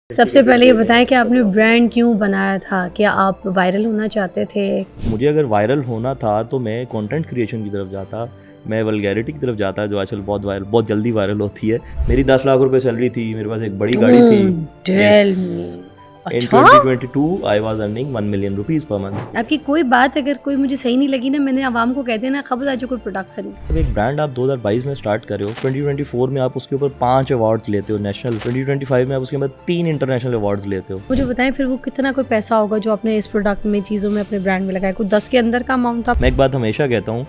सबसे पहले ये बताएं कि आपने ब्रांड क्यों बनाया था? क्या आप वायरल होना चाहते थे? मुझे अगर वायरल होना था तो मैं कंटेंट क्रिएशन की तरफ जाता, मैं वल्गैरिटी की तरफ जाता जो आजकल बहुत जल्दी वायरल होती है। मेरी 10 लाख रुपए सैलरी थी, मेरे पास एक बड़ी गाड़ी थी। Don't tell me. Yes, in अच्छा? 2022 I was earning 1 million rupees per month. आपकी कोई बात अगर कोई मुझे सही नहीं लगी ना, मैंने आवाम को कह देना खबरदार जो कोई प्रोडक्ट खरीद। अब एक ब्रांड आप 2022 में स्टार्ट कर रहे हो, 2024 में आप उसके ऊपर 5 अवार्ड्स लेते हो नेशनल, 2025 में आप उसके बाद 3 इंटरनेशनल अवार्ड्स लेते हो। मुझे बताएं फिर वो कितना कोई पैसा होगा जो आपने इस प्रोडक्ट में, चीज़ों में, अपने ब्रांड में लगाया? कोई 10 के अंदर का अमाउंट था? मैं एक बात हमेशा कहता हूँ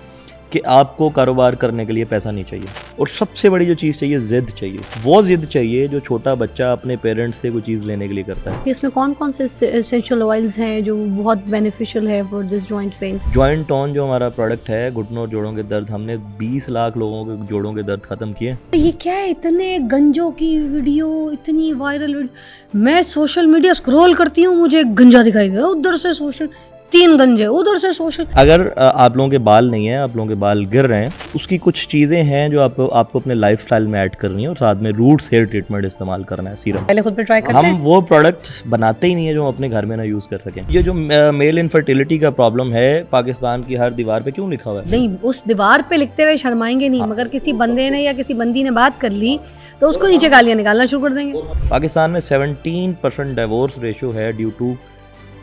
कि आपको कारोबार करने के लिए पैसा नहीं चाहिए, और सबसे बड़ी जो चीज़ चाहिए, जिद चाहिए। वो जिद चाहिए जो छोटा बच्चा अपने पेरेंट्स से कोई चीज़ लेने के लिए करता है। इसमें कौन कौन से एसेंशियल ऑयल्स हैं जो बहुत बेनिफिशियल है for this joint pens? Joint tone जो हमारा प्रोडक्ट है, घुटनों और जोड़ों के दर्द, हमने 20 लाख लोगों के जोड़ों के दर्द खत्म किए। ये क्या है, इतने गंजों की वीडियो, इतनी वायरल वीडियो? मैं सोशल मीडिया स्क्रॉल करती हूँ, मुझे एक गंजा दिखाई दे, उधर से सोशल 3 गंजे, उधर से सोशल। अगर आप लोगों के बाल नहीं है, आप लोगों के बाल गिर रहे हैं, उसकी कुछ चीज़ें हैं जो आपको अपने लाइफस्टाइल में ऐड करनी है, और साथ में रूट्स हेयर ट्रीटमेंट इस्तेमाल करना है, सीरम। पहले खुद पे ट्राई करते हम हैं। वो प्रोडक्ट बनाते ही नहीं है जो हम अपने घर में ना यूज़ कर सकें। ये जो मेल इनफर्टिलिटी का प्रॉब्लम है, पाकिस्तान की हर दीवार पे क्यों लिखा हुआ है? नहीं, उस दीवार पे लिखते हुए शर्माएंगे नहीं, मगर किसी बंदे ने या किसी बंदी ने बात कर ली तो उसको नीचे गालियां निकालना शुरू कर देंगे। पाकिस्तान में 17% डिवोर्स रेशियो है ड्यू टू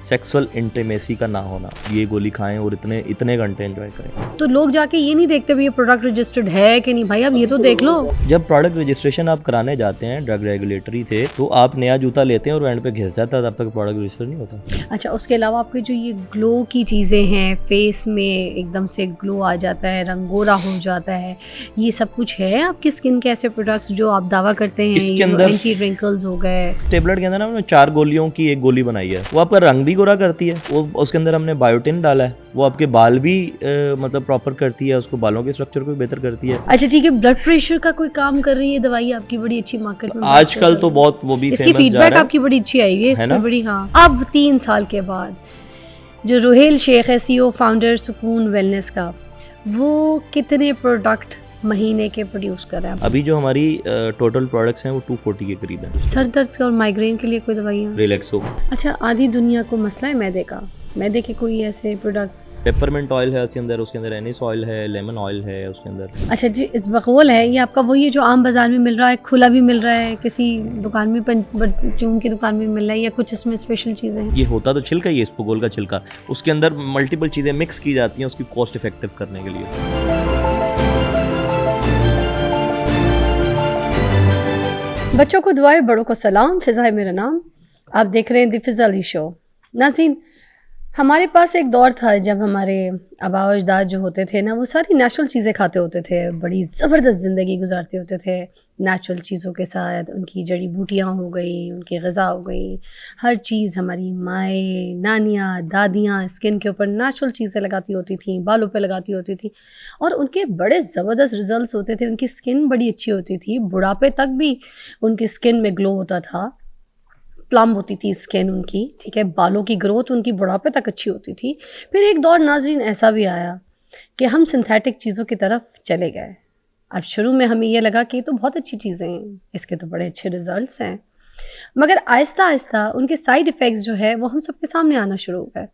सेक्सुअल इंटीमेसी का ना होना। ये गोली खाएं और इतने घंटे एंजॉय करें। तो लोग जाके ये नहीं देखते भी ये प्रोडक्ट रजिस्टर्ड है कि नहीं। भाई अब ये तो देख लो। जब प्रोडक्ट रजिस्ट्रेशन आप कराने जाते हैं, ड्रग रेगुलेटरी थे, तो आप नया जूता लेते हैं और एंड पे घिस जाता है, तब तक प्रोडक्ट रजिस्टर नहीं होता। अच्छा, उसके अलावा आपके जो ये ग्लो की चीज़ें हैं, फेस में एकदम से ग्लो आ जाता है, रंग गोरा हो जाता है, ये सब कुछ है आपकी स्किन के ऐसे प्रोडक्ट्स जो आप दावा करते हैं? इसके अंदर एंटी रिंकल्स हो गए। टेबलेट के अंदर ना हमने 4 गोलियों की एक गोली बनाई है, वो आपका रंग भी गोरा करती है। वो उसके अंदर हमने बायोटिन डाला है, वो आपके बाल भी मतलब प्रॉपर करती है, उसको बालों के स्ट्रक्चर को बेहतर करती है। अच्छा ठीक है, ब्लड प्रेशर का कोई काम कर रही है दवाई आपकी, बड़ी अच्छी मार्केट में आजकल तो बहुत वो भी इसकी फेमस जा फीडबैक रहा है। आपकी बड़ी अच्छी आई है इस है पे ना? बड़ी। हाँ, अब 3 साल के बाद जो रुहेल शेख है, CEO फाउंडर सुकून वेलनेस का, वो कितने प्रोडक्ट महीने के प्रोड्यूस कर रहा है? अभी जो हमारी टोटल प्रोडक्ट्स हैं वो 240 के करीब हैं। सर दर्द और माइग्रेन के लिए कोई दवाइयाँ? रिलैक्सो। अच्छा, आधी दुनिया को मसला है मैदे का, मैदे के कोई ऐसे प्रोडक्ट्स? पेपरमिंट ऑयल है उसके अंदर एनिस ऑयल है, लेमन ऑयल है उसके अंदर। अच्छा जी, इसबगोल है ये आपका वही है जो आम बाजार में मिल रहा है, खुला भी मिल रहा है, किसी दुकान में चून की दुकान में मिल रहा है, या कुछ इसमें स्पेशल चीज़ें हैं? ये होता तो छिलका ही है, इसबगोल का छिलका, उसके अंदर मल्टीपल चीज़ें मिक्स की जाती हैं उसकी कॉस्ट इफेक्टिव करने के लिए। बच्चों को दुआएं, बड़ों को सलाम। फ़िज़ा है मेरा नाम, आप देख रहे हैं द फ़िज़ा अली शो। नाज़रीन, हमारे पास एक दौर था जब हमारे आबा और अजदाद जो होते थे ना, वो सारी नेचुरल चीज़ें खाते होते थे, बड़ी ज़बरदस्त ज़िंदगी गुजारते होते थे नेचुरल चीज़ों के साथ। उनकी जड़ी बूटियाँ हो गई, उनकी ग़िज़ा हो गई, हर चीज़ हमारी माएँ, नानियाँ, दादियाँ स्किन के ऊपर नेचुरल चीज़ें लगाती होती थी, बालों पे लगाती होती थी, और उनके बड़े ज़बरदस्त रिज़ल्ट्स होते थे। उनकी स्किन बड़ी अच्छी होती थी, बुढ़ापे तक भी उनकी स्किन में ग्लो होता था, प्लम होती थी स्किन उनकी, ठीक है, बालों की ग्रोथ उनकी बुढ़ापे तक अच्छी होती थी। फिर एक दौर नाज़रीन ऐसा भी आया कि हम सिंथेटिक चीज़ों की तरफ चले गए। अब शुरू में हमें यह लगा कि ये तो बहुत अच्छी चीज़ें हैं, इसके तो बड़े अच्छे रिजल्ट्स हैं, मगर आहिस्ता आहिस्ता उनके साइड इफ़ेक्ट्स जो है वो हम सबके सामने आना शुरू हो गए।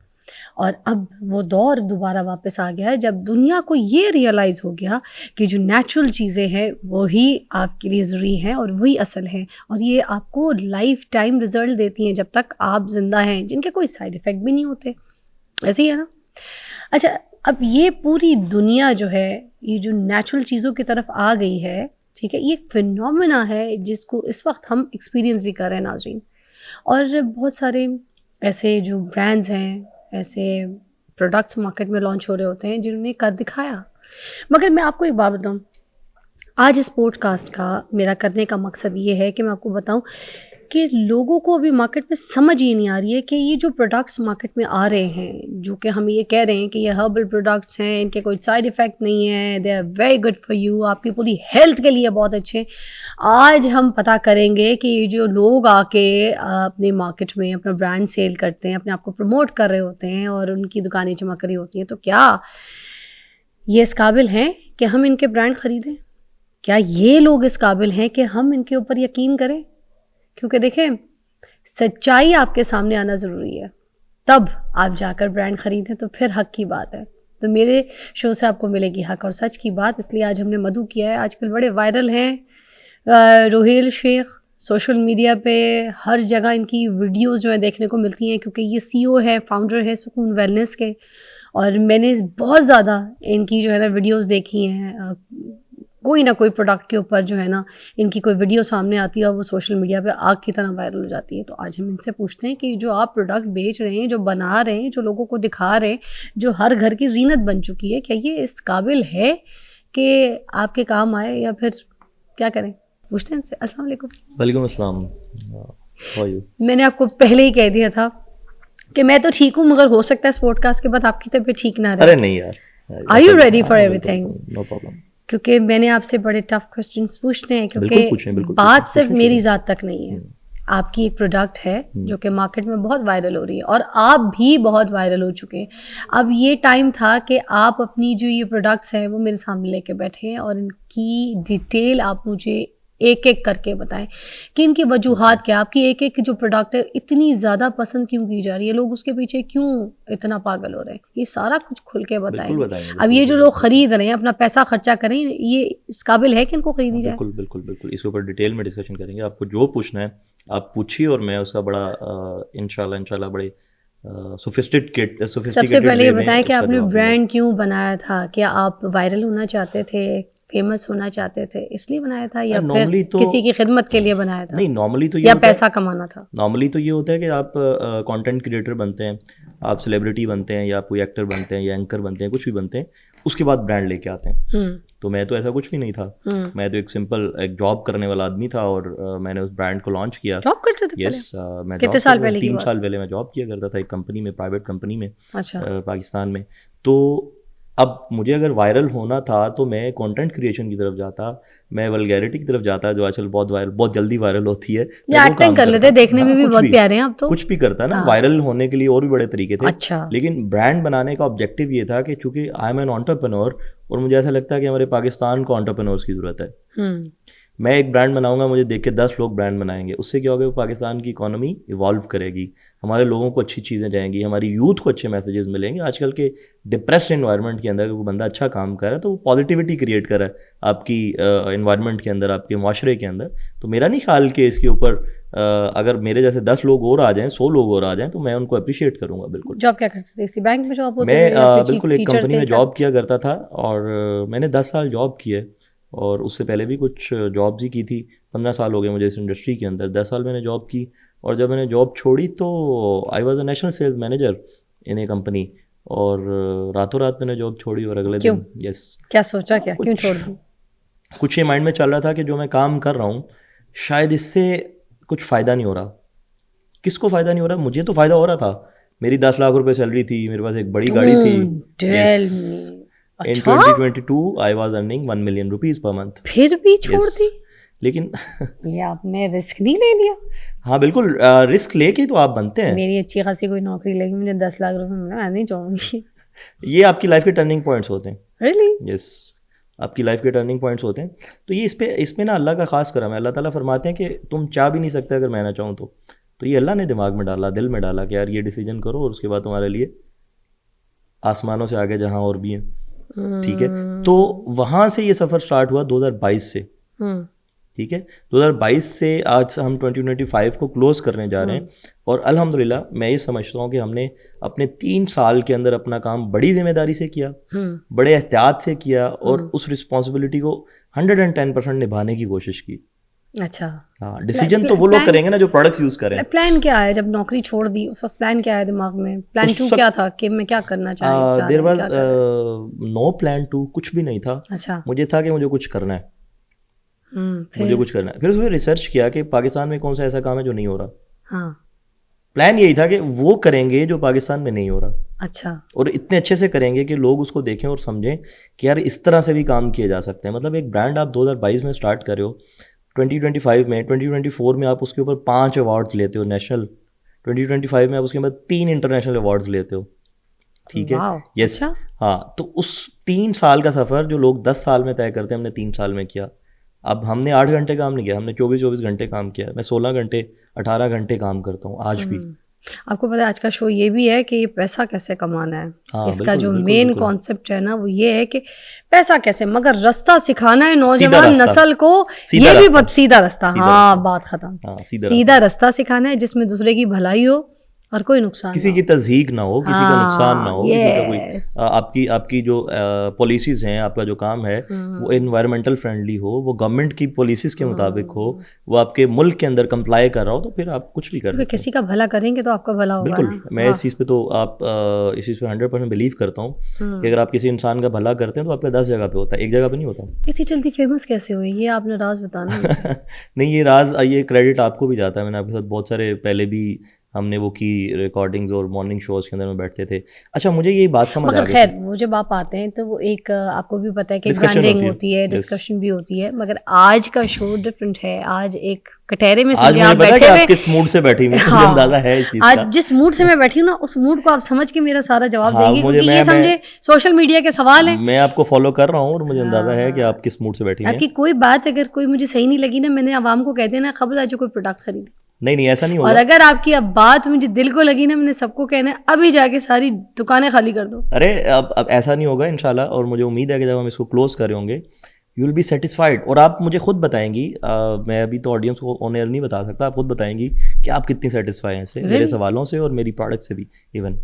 और अब वो दौर दोबारा वापस आ गया है जब दुनिया को ये रियलाइज़ हो गया कि जो नेचुरल चीज़ें हैं वही आपके लिए ज़रूरी हैं और वही असल हैं, और ये आपको लाइफ टाइम रिज़ल्ट देती हैं जब तक आप ज़िंदा हैं, जिनके कोई साइड इफ़ेक्ट भी नहीं होते। ऐसे ही है ना? अच्छा, अब ये पूरी दुनिया जो है, ये जो नेचुरल चीज़ों की तरफ आ गई है, ठीक है, ये एक फिनोमेना है जिसको इस वक्त हम एक्सपीरियंस भी कर रहे हैं नाज़रीन। और बहुत सारे ऐसे जो ब्रांड्स हैं, ऐसे प्रोडक्ट्स मार्केट में लॉन्च हो रहे होते हैं जिन्होंने कर दिखाया। मगर मैं आपको एक बात बताऊं, आज इस पॉडकास्ट का मेरा करने का मकसद ये है कि मैं आपको बताऊं कि लोगों को अभी मार्केट में समझ ही नहीं आ रही है कि ये जो प्रोडक्ट्स मार्केट में आ रहे हैं, जो कि हम ये कह रहे हैं कि ये हर्बल प्रोडक्ट्स हैं, इनके कोई साइड इफ़ेक्ट नहीं है, they are very good for you, आपकी पूरी हेल्थ के लिए बहुत अच्छे। आज हम पता करेंगे कि ये जो लोग आके अपने मार्केट में अपना ब्रांड सेल करते हैं, अपने आप को प्रमोट कर रहे होते हैं और उनकी दुकानें चमक रही होती हैं, तो क्या ये इस काबिल हैं कि हम इनके ब्रांड ख़रीदें? क्या ये लोग इस काबिल हैं कि हम इनके ऊपर यकीन करें? क्योंकि देखें, सच्चाई आपके सामने आना ज़रूरी है, तब आप जाकर ब्रांड ख़रीदें तो फिर हक की बात है। तो मेरे शो से आपको मिलेगी हक और सच की बात, इसलिए आज हमने मधु किया है। आजकल बड़े वायरल हैं रोहेल शेख, सोशल मीडिया पे हर जगह इनकी वीडियोस जो है देखने को मिलती हैं, क्योंकि ये सीईओ है, फाउंडर है सुकून वेलनेस के, और मैंने बहुत ज़्यादा इनकी जो है ना वीडियोस देखी हैं। कोई ना कोई प्रोडक्ट के ऊपर जो है ना इनकी कोई वीडियो सामने आती है और वो सोशल मीडिया पे आग की तरह वायरल हो जाती है। तो आज हम इनसे पूछते हैं कि जो आप प्रोडक्ट बेच रहे हैं, जो बना रहे हैं, जो लोगों को दिखा रहे हैं, जो हर घर की जीनत बन चुकी है, क्या ये इस काबिल है कि आपके काम आए या फिर क्या करें? पूछते हैं इनसे। अस्सलाम वालेकुम। वालेकुम अस्सलाम। How are you? मैंने आपको पहले ही कह दिया था कि मैं तो ठीक हूँ, मगर हो सकता है इस पॉडकास्ट के बाद आपकी तबीयत ठीक ना रहे। अरे नहीं यार, are you ready for everything? No problem. क्योंकि मैंने आपसे बड़े टफ क्वेश्चंस पूछने हैं, बिल्कुल पूछें, बिल्कुल क्योंकि बात पूछें, सिर्फ पूछें, मेरी पूछें। ज़ात तक नहीं है। आपकी एक प्रोडक्ट है जो कि मार्केट में बहुत वायरल हो रही है और आप भी बहुत वायरल हो चुके हैं। अब ये टाइम था कि आप अपनी जो ये प्रोडक्ट्स हैं वो मेरे सामने लेके बैठे हैं और इनकी डिटेल आप मुझे एक एक करके बताएं कि इनकी वजूहात क्या, आपकी एक एक जो प्रोडक्ट है इतनी ज़्यादा पसंद क्यों की जा रही है, लोग उसके पीछे क्यों इतना पागल हो रहे हैं, ये सारा कुछ खुल के बताएं। बताएंगे। अब ये जो लोग खरीद रहे हैं, अपना पैसा खर्चा करें, ये इस काबिल है कि इनको खरीदी जाए? बिल्कुल बिल्कुल बिल्कुल, इसके ऊपर डिटेल में डिस्कशन करेंगे। आपको जो पूछना है आप पूछिए और मैं उसका बड़ा इंशाल्लाह बड़े सोफिस्टिकेटेड सबसे पहले ये बताएं कि आपने ब्रांड क्यों बनाया था? क्या आप वायरल होना चाहते थे, फेमस होना चाहते थे, इसलिए बनाया था, या फिर किसी की खिदमत के लिए बनाया था? नहीं, नॉर्मली तो ये या पैसा कमाना था? नॉर्मली तो ये होता है कि आप कंटेंट क्रिएटर बनते हैं, आप सेलिब्रिटी बनते हैं, या कोई एक्टर बनते हैं, या एंकर बनते हैं, कुछ भी बनते हैं, उसके बाद ब्रांड लेके आते हैं। तो मैं तो ऐसा कुछ भी नहीं था। मैं तो एक सिंपल एक जॉब करने वाला आदमी था और मैंने उस ब्रांड को लॉन्च किया। जॉब करते थे? यस, मैं कितने साल पहले? 3 साल पहले मैं जॉब किया करता था एक कंपनी में, प्राइवेट कंपनी में। अच्छा। पाकिस्तान में। तो अब मुझे अगर वायरल होना था तो मैं कंटेंट क्रिएशन की तरफ जाता, मैं वल्गैरिटी की तरफ जाता, जो आजकल बहुत जल्दी वायरल होती है। या एक्टिंग कर लेते, देखने में भी बहुत प्यारे हैं आप तो। कुछ भी करता ना, वायरल होने के लिए और भी बड़े तरीके थे। अच्छा। लेकिन ब्रांड बनाने का ऑब्जेक्टिव ये था कि चूंकि आई एम एन एंटरप्रेन्योर और मुझे ऐसा लगता है कि हमारे पाकिस्तान को एंटरप्रेन्योर्स की जरूरत है। मैं एक ब्रांड बनाऊंगा, मुझे देख के 10 लोग ब्रांड बनाएंगे, उससे क्या होगा, पाकिस्तान की इकोनॉमी इवॉल्व करेगी, हमारे लोगों को अच्छी चीज़ें जाएंगी, हमारी यूथ को अच्छे मैसेजेस मिलेंगे। आजकल के डिप्रेस्ड एनवायरनमेंट के अंदर अगर कोई बंदा अच्छा काम कर रहा है तो वो पॉजिटिविटी क्रिएट कर रहा है आपकी एनवायरनमेंट के अंदर, आपके माशरे के अंदर। तो मेरा नहीं ख्याल कि इसके ऊपर अगर मेरे जैसे 10 लोग और आ जाएं, 100 लोग और आ जाएं, तो मैं उनको अप्रिशिएट करूंगा। बिल्कुल। जॉब क्या करते थे? इसी बैंक में जॉब होती है? मैं बिल्कुल एक कंपनी में जॉब किया करता था और मैंने 10 साल जॉब की है और उससे पहले भी कुछ जॉब्स ही की थी। 15 साल हो गए मुझे इस इंडस्ट्री के अंदर। 10 साल मैंने जॉब की और जब मैंने जॉब छोड़ी तो I was a national sales manager in a company और रातों रात मैंने जॉब छोड़ी और अगले दिन यस। क्या सोचा, क्या क्यों छोड़ दी? कुछ ये माइंड में चल रहा था कि जो मैं काम कर रहा हूँ शायद इससे कुछ फ़ायदा नहीं हो रहा। किसको फ़ायदा नहीं हो रहा? मुझे तो फ़ायदा हो रहा था। मेरी 10 लाख रुपए सैलरी थी, मेरे पास एक बड़ी गाड़ी थी। In 2022 I was earning 1 million rupees per month. फिर भी छोड़ दी? लेकिन ये आपने रिस्क नहीं ले लिया? हाँ बिल्कुल, रिस्क लेके तो आप बनते हैं। मेरी अच्छी खासी कोई नौकरी लगी, मुझे 10 लाख रुपए मिला, मैं नहीं छोड़ूंगी। ये आपकी लाइफ के टर्निंग पॉइंट्स होते हैं। Really? यस, आपकी लाइफ के टर्निंग पॉइंट्स होते हैं। तो ये इस पे ना अल्लाह का खास करम है। अल्लाह ताला फरमाते हैं कि तुम चाह भी नहीं सकते अगर मैं ना चाहूँ तो ये अल्लाह ने दिमाग में डाला, दिल में डाला कि यार ये डिसीजन करो और उसके बाद तुम्हारे लिए आसमानों से आगे जहाँ और भी हैं। ठीक है, तो वहाँ से ये सफ़र स्टार्ट हुआ 2022 से। ठीक है, 2022 से आज हम 2025 को क्लोज करने जा रहे हैं और अल्हम्दुलिल्लाह मैं ये समझता हूँ कि हमने अपने 3 साल के अंदर अपना काम बड़ी जिम्मेदारी से किया, बड़े एहतियात से किया और उस रिस्पॉन्सिबिलिटी को 110% निभाने की कोशिश की। अच्छा। हाँ, डिसीजन तो वो लोग करेंगे ना जो प्रोडक्ट्स यूज करें। प्लान क्या है जब नौकरी छोड़ दी? उस वक्त प्लान क्या है दिमाग में? प्लान 2 क्या था कि मैं क्या करना चाहती? देयर वाज नो प्लान 2, कुछ भी नहीं था। अच्छा। मुझे था कि मुझे कुछ करना है, मुझे कुछ करना है। फिर उसमें रिसर्च किया कि पाकिस्तान में कौन सा ऐसा काम है जो नहीं हो रहा। हाँ। प्लान यही था कि वो करेंगे जो पाकिस्तान में नहीं हो रहा। अच्छा। और इतने अच्छे से करेंगे कि लोग उसको देखें और समझें कि यार इस तरह से भी काम किए जा सकते हैं। मतलब एक ब्रांड आप 2022 में स्टार्ट कर रहे हो, 2025 में, 2024 में आप उसके ऊपर 5 अवार्ड्स लेते हो नेशनल, 2025 में आप उसके बाद 3 इंटरनेशनल अवार्ड्स लेते हो। ठीक है, यस। हाँ, तो उस 3 साल का सफ़र जो लोग 10 साल में तय करते हैं, हमने 3 साल में किया। अब हमने 8 घंटे काम नहीं किया, हमने 24 घंटे काम किया। मैं 16 घंटे 18 घंटे काम करता हूँ आज भी। आपको पता है आज का शो ये भी है कि ये पैसा कैसे कमाना है। हाँ, इसका बिल्कुल, जो बिल्कुल, मेन बिल्कुल। कॉन्सेप्ट है ना वो ये है कि पैसा कैसे, मगर रास्ता सिखाना है सीधा नौजवान रास्ता। नस्ल को। सीधा ये भी रास्ता। बहुत सीधा रास्ता, सीधा हाँ रास्ता। बात खत्म। हाँ, सीधा सीधा रास्ता सिखाना है जिसमें दूसरे की भलाई हो और कोई नुकसान किसी ना की हो। तज़हीक ना हो, किसी का नुकसान ना हाँ, हो, किसी का कोई yes। आपकी जो पॉलिसीज़ हैं, आपका जो काम है वो एनवायरमेंटल फ्रेंडली हो, वो गवर्नमेंट की पॉलिसीज़ के मुताबिक हो, वो आपके मुल्क के अंदर कंप्लाई कर रहा हो, तो फिर आप कुछ भी कर क्योंकि सकते किसी का भला करेंगे तो आपका भला हो। होगा बिल्कुल, ना। मैं इस चीज़ पे तो इस चीज़ पे 100% बिलीव करता हूँ कि अगर आप किसी इंसान का भला करते हैं तो आपका 10 जगह पे होता है, एक जगह पे नहीं होता। इसी चलती फेमस कैसे हुई, ये आपने राज बताना मुझे। नहीं, ये क्रेडिट आपको भी जाता है। मैंने आपके साथ बहुत सारे पहले भी हमने वो की रिकॉर्डिंग्स और मॉर्निंग शोज के अंदर में बैठते थे। अच्छा, मुझे ये बात समझ आ मगर गई खैर थी। वो जब आप आते हैं तो वो एक आपको भी पता है कि डिस्कशन ब्रांडिंग होती है। होती है, Yes. डिस्कशन भी होती है, मगर आज का शो डिफरेंट है। आज एक कटहरे में आज समझे मुझे आप पता है कि बैठे आप हुए। किस मूड से बैठी हुई हैं, मुझे हाँ, अंदाजा है इस चीज़ आज का। जिस मूड से मैं बैठी हूँ ना उस मूड को आप समझ के मेरा सारा जवाब हाँ, देंगे, मुझे क्योंकि ये मैं समझे सोशल मीडिया के सवाल हैं। मैं आपको फॉलो कर रहा हूँ और मुझे अंदाजा है कि हाँ, आप किस मूड से बैठी हुई हैं। आपकी कोई बात अगर कोई मुझे सही नहीं लगी ना, मैंने आवाम को कह देना खबरदार जो कोई प्रोडक्ट खरीदे। नहीं, ऐसा नहीं और होगा। अगर आपकी अब बात मुझे दिल को लगी ना, मैंने सबको कहना है अभी जाके सारी दुकानें खाली कर दो। अरे अब ऐसा नहीं होगा इंशाल्लाह, और मुझे उम्मीद है कि जब हम इसको क्लोज कर होंगे यू विल बी सेटिस्फाइड, और आप मुझे खुद बताएंगी। मैं अभी तो ऑडियंस को ऑन एयर नहीं बता सकता, आप खुद बताएंगी कि आप कितनी सेटिस्फाई हैं इससे, मेरे सवालों से और मेरी प्रोडक्ट से भी इवन।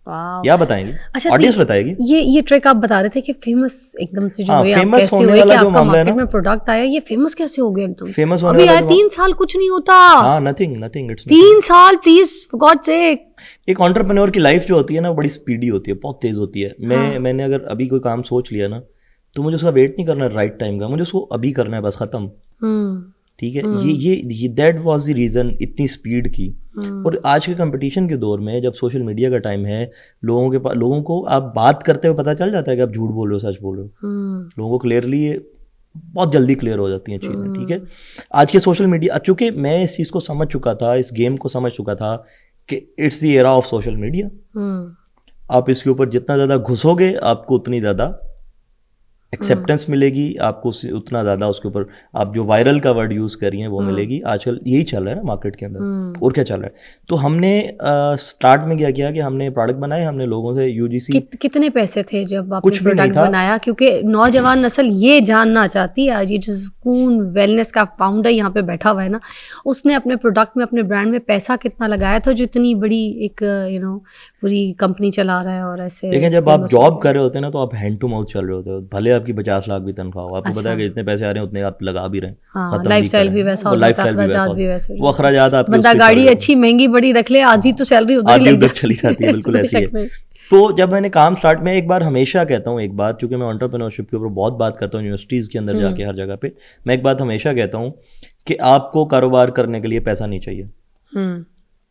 वाह। क्या बताएंगी? अच्छा, ऑडियंस बताएगी। ये ट्रिक आप बता रहे थे कि फेमस एकदम से जो हाँ, हुए, आप फेमस कैसे होने हुए वाला कि जो आपका मामला है मार्केट ना, में प्रोडक्ट आया, ये फेमस कैसे हो गया एकदम से? फेमस होने अभी वाला आया जो 3 साल कुछ नहीं होता। हाँ, नथिंग इट्स 3 साल प्लीज फॉर गॉड सेक। एक एंटरप्रेन्योर की लाइफ जो होती है ना वो बड़ी स्पीडी होती है, बहुत तेज होती है। मैंने अगर अभी कोई काम सोच लिया ना तो मुझे उसका वेट नहीं करना है राइट टाइम का, मुझे उसको अभी करना है, बस खत्म। ठीक है, ये दैट वाज द रीजन इतनी स्पीड की। और आज के कंपटीशन के दौर में जब सोशल मीडिया का टाइम है, लोगों को आप बात करते हुए पता चल जाता है कि आप झूठ बोल रहे हो सच बोल रहे हो। लोगों को क्लियरली बहुत जल्दी क्लियर हो जाती हैं चीज़ें। ठीक है, आज के सोशल मीडिया, चूंकि मैं इस चीज़ को समझ चुका था, इस गेम को समझ चुका था कि it's the era of social media. आप इसके ऊपर जितना ज़्यादा घुसोगे आपको उतनी ज़्यादा एक्सेप्टेंस मिलेगी, आपको उतना ज़्यादा उसके ऊपर आप जो वायरल का वर्ड यूज़ कर रही हैं वो मिलेगी। आजकल यही चल रहा है ना मार्केट के अंदर, और क्या चल रहा है। तो हमने स्टार्ट में क्या किया कि हमने प्रोडक्ट बनाए, हमने लोगों से यूजीसी कितने पैसे थे जब आपने कुछ भी नहीं प्रोडक्ट था। बनाया? क्योंकि नौजवान नस्ल ये जानना चाहती है आज, ये जो सुकून वेलनेस का फाउंडर यहाँ पे बैठा हुआ है ना, उसने अपने प्रोडक्ट में, अपने ब्रांड में पैसा कितना लगाया था जो इतनी बड़ी एक पूरी कंपनी चला रहा है। और ऐसे देखें, जब आप जॉब कर रहे होते हैं ना तो आप हैंड टू माउथ चल रहे होते हो, भले आपकी 50 लाख भी तनख्वाह हो, आपको पता है कि इतने पैसे आ रहे हैं उतने आप लगा भी रहे हैं, हाँ, लाइफस्टाइल भी वैसा हो जाता है, अखराजात भी वैसे हो वो अखराजात आपके बंदा उस पे गाड़ी चल अच्छी महंगी बड़ी रख ले, आधी तो सैलरी उधर ही आधी लग उधर चली जाती है, बिल्कुल ऐसी है। तो जब मैंने काम स्टार्ट में, एक बार हमेशा कहता हूँ, एक बात, चूंकि मैं एंटरप्रेन्योरशिप के ऊपर बहुत बात करता हूँ यूनिवर्सिटीज़ के अंदर जाके हर जगह पे, मैं एक बात हमेशा कहता हूँ कि आपको कारोबार करने के लिए पैसा नहीं चाहिए।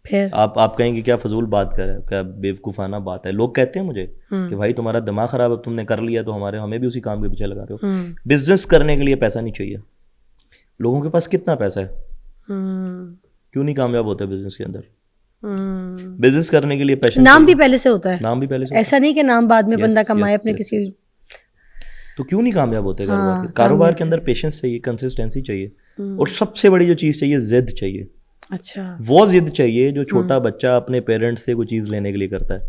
फिर आप कहेंगे क्या फजूल बात कर रहे हैं, क्या बेवकूफ़ाना बात है। लोग कहते हैं मुझे कि भाई तुम्हारा दिमाग खराब है, तुमने कर लिया तो हमें भी उसी काम के पीछे लगा रहे हो। बिजनेस करने के लिए पैसा नहीं चाहिए। लोगों के पास कितना पैसा है, क्यों नहीं कामयाब होते बिजनेस के अंदर? बिजनेस करने के लिए पैशन, नाम भी पहले से होता है, नाम भी पहले से, ऐसा नहीं कि नाम बाद में बंदा कमाए अपने किसी। तो क्यों नहीं कामयाब होते कारोबार के अंदर पेशेंस चाहिए, कंसिस्टेंसी चाहिए, और सबसे बड़ी जो चीज़ चाहिए जिद चाहिए। अच्छा, वो जिद चाहिए जो छोटा बच्चा अपने पेरेंट्स से कोई चीज लेने के लिए करता है।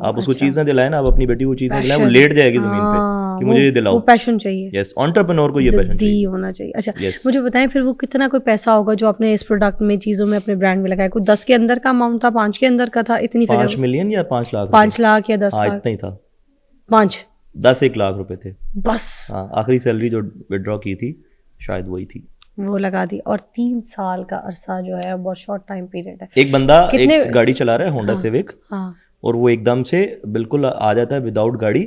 आप उसको चीज ना दिलाए ना, आप अपनी बेटी को चीज ना दिलाए, वो लेट जाएगी जमीन पे कि मुझे ये दिलाओ। वो पैशन चाहिए। यस, एंटरप्रेन्योर को ये पैशन चाहिए, होना चाहिए। अच्छा, मुझे बताएं फिर वो कितना कोई पैसा होगा जो आपने इस प्रोडक्ट में, चीजों में, अपने ब्रांड में लगाया? कोई 10 के अंदर का अमाउंट था, 5 के अंदर का था, इतनी 5 मिलियन या 5 लाख? 5 लाख या 10 लाख? इतना ही था, 5-10 लाख रुपए थे बस। हाँ, आखिरी सैलरी जो विड्रॉ की थी शायद वही थी, वो लगा दी। और 3 साल का अरसा जो है बहुत शॉर्ट टाइम पीरियड है। एक बंदा एक गाड़ी चला रहा है, होंडा सिविक, और वो एकदम से बिल्कुल आ जाता है विदाउट गाड़ी।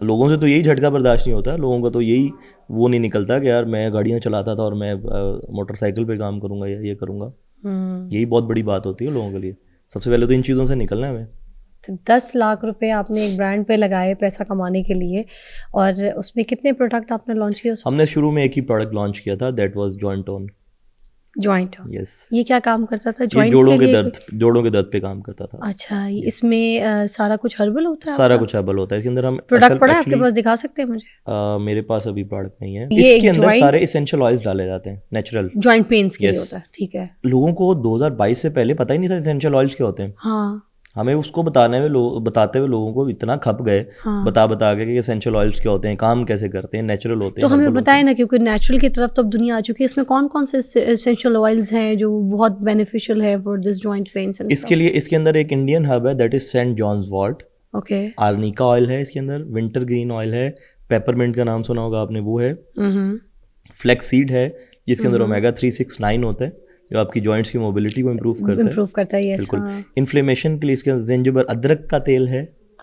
लोगों से तो यही झटका बर्दाश्त नहीं होता, लोगों का तो यही वो नहीं निकलता कि यार मैं गाड़ियाँ चलाता था और मैं मोटरसाइकिल पे काम करूंगा या ये करूंगा। यही बहुत बड़ी बात होती है लोगों के लिए। सबसे पहले तो इन चीज़ों से निकलना है हमें। तो 10 लाख रुपए आपने एक ब्रांड पे लगाए पैसा कमाने के लिए, और उसमें कितने प्रोडक्ट आपने लॉन्च किए? हमने शुरू में एक ही प्रोडक्ट लॉन्च किया था, that was joint tone. Joint. Yes, ये क्या काम करता था? ये जॉइंट्स जोड़ों के के लिए दर्द, जोड़ों के दर्द पे काम करता था। अच्छा, इसमें सारा कुछ हर्बल होता है सारा आपका? कुछ हर्बल होता है इसके अंदर। हम प्रोडक्ट पड़ा है आपके एक्चुअली पास, दिखा सकते हैं मुझे? मेरे पास अभी प्रोडक्ट नहीं है। ये इसके एक अंदर joint- सारे इसेंशियल ऑयल्स डाले जाते हैं, नेचुरल। जॉइंट पेन्स के लिए Yes. होता है, ठीक है। लोगों को 2022 से पहले पता ही नहीं था इसेंशियल ऑयल्स क्या होते हैं। हाँ हमें उसको बताते हुए लोगों को इतना खप गए, हाँ। बता के कि इसेंशियल ऑयल्स क्या होते हैं, काम कैसे करते हैं, नेचुरल होते तो हैं, हमें herbal होते बताएं हैं। ना, क्योंकि नेचुरल की तरफ तो अब दुनिया आ चुकी है। इसमें कौन कौन से एसेंशियल ऑयल्स हैं जो बहुत बेनिफिशियल है for this joint pains and इसके लिए इसके अंदर एक इंडियन हर्ब है, that is Saint John's wort. Okay. Arnica oil है इसके अंदर, विंटर ग्रीन ऑयल है, पेपरमिंट का नाम सुना होगा आपने, वो है। फ्लैक्स सीड है जिसके अंदर ओमेगा 369 होता है, जो आपकी जॉइंट्स की मोबिलिटी को इम्प्रूव करता है। इम्प्रूव करता है, यस। बिल्कुल। हाँ। इन्फ्लेमेशन के लिए इसके अंदर जिंजर, अदरक का तेल है।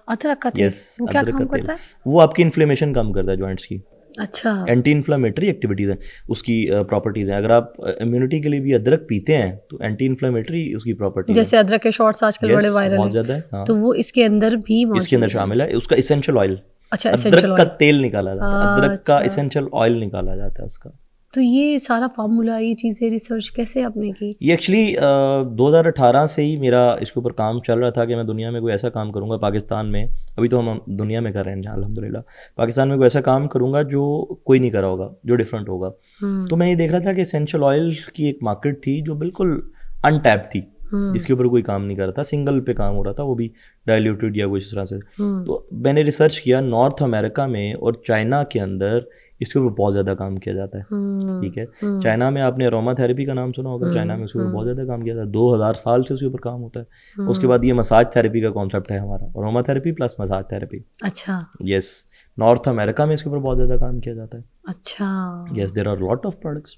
अदरक का तेल, यस, वो क्या अदरक काम का तेल, करता है? वो आपकी इन्फ्लेमेशन कम करता है जॉइंट्स की। अच्छा। एंटी इन्फ्लामेटरी एक्टिविटीज़ हैं उसकी, प्रॉपर्टीज़ हैं। अगर आप इम्यूनिटी के लिए भी अदरक पीते हैं तो एंटी इन्फ्लामेटरी उसकी प्रॉपर्टी है। जैसे अदरक के शॉर्ट्स आजकल बड़े वायरल बहुत हैं, ज़्यादा है। हाँ, तो वो इसके अंदर भी इसके अंदर मौजूद है। शामिल है उसका इसेंशियल ऑयल। अच्छा, अदरक एसेंशियल का ऑयल। तेल निकाला जाता है, अदरक का अच्छा। इसेंशियल ऑयल निकाला जाता है उसका। तो ये सारा फार्मूला, ये चीज़ें रिसर्च कैसे आपने की? ये एक्चुअली 2018 से ही मेरा इसके ऊपर काम चल रहा था कि मैं दुनिया में कोई ऐसा काम करूंगा पाकिस्तान में। अभी तो हम दुनिया में कर रहे हैं जहाँ, अल्हम्दुलिल्लाह। पाकिस्तान में कोई ऐसा काम करूंगा जो कोई नहीं करा होगा, जो डिफरेंट होगा। तो मैं ये देख रहा था कि एसेंशियल ऑयल की एक मार्केट थी जो बिल्कुल अनटैप थी, जिसके ऊपर कोई काम नहीं कर रहा था, सिंगल पे काम हो रहा था, वो भी डाइल्यूटेड या कुछ इस तरह से। तो मैंने रिसर्च किया, नॉर्थ अमेरिका में और चाइना के अंदर इसके ऊपर बहुत ज़्यादा काम किया जाता है। ठीक है, चाइना में आपने अरोमा थेरेपी का नाम सुना होगा, चाइना में उसके ऊपर बहुत ज़्यादा काम किया जाता है, 2000 साल से उसके ऊपर काम होता है। उसके बाद ये मसाज थेरेपी का कॉन्सेप्ट है हमारा, aroma therapy plus massage therapy. अच्छा। यस, नॉर्थ अमेरिका में इसके ऊपर बहुत ज़्यादा काम किया जाता है। अच्छा। Yes, there are lot of products.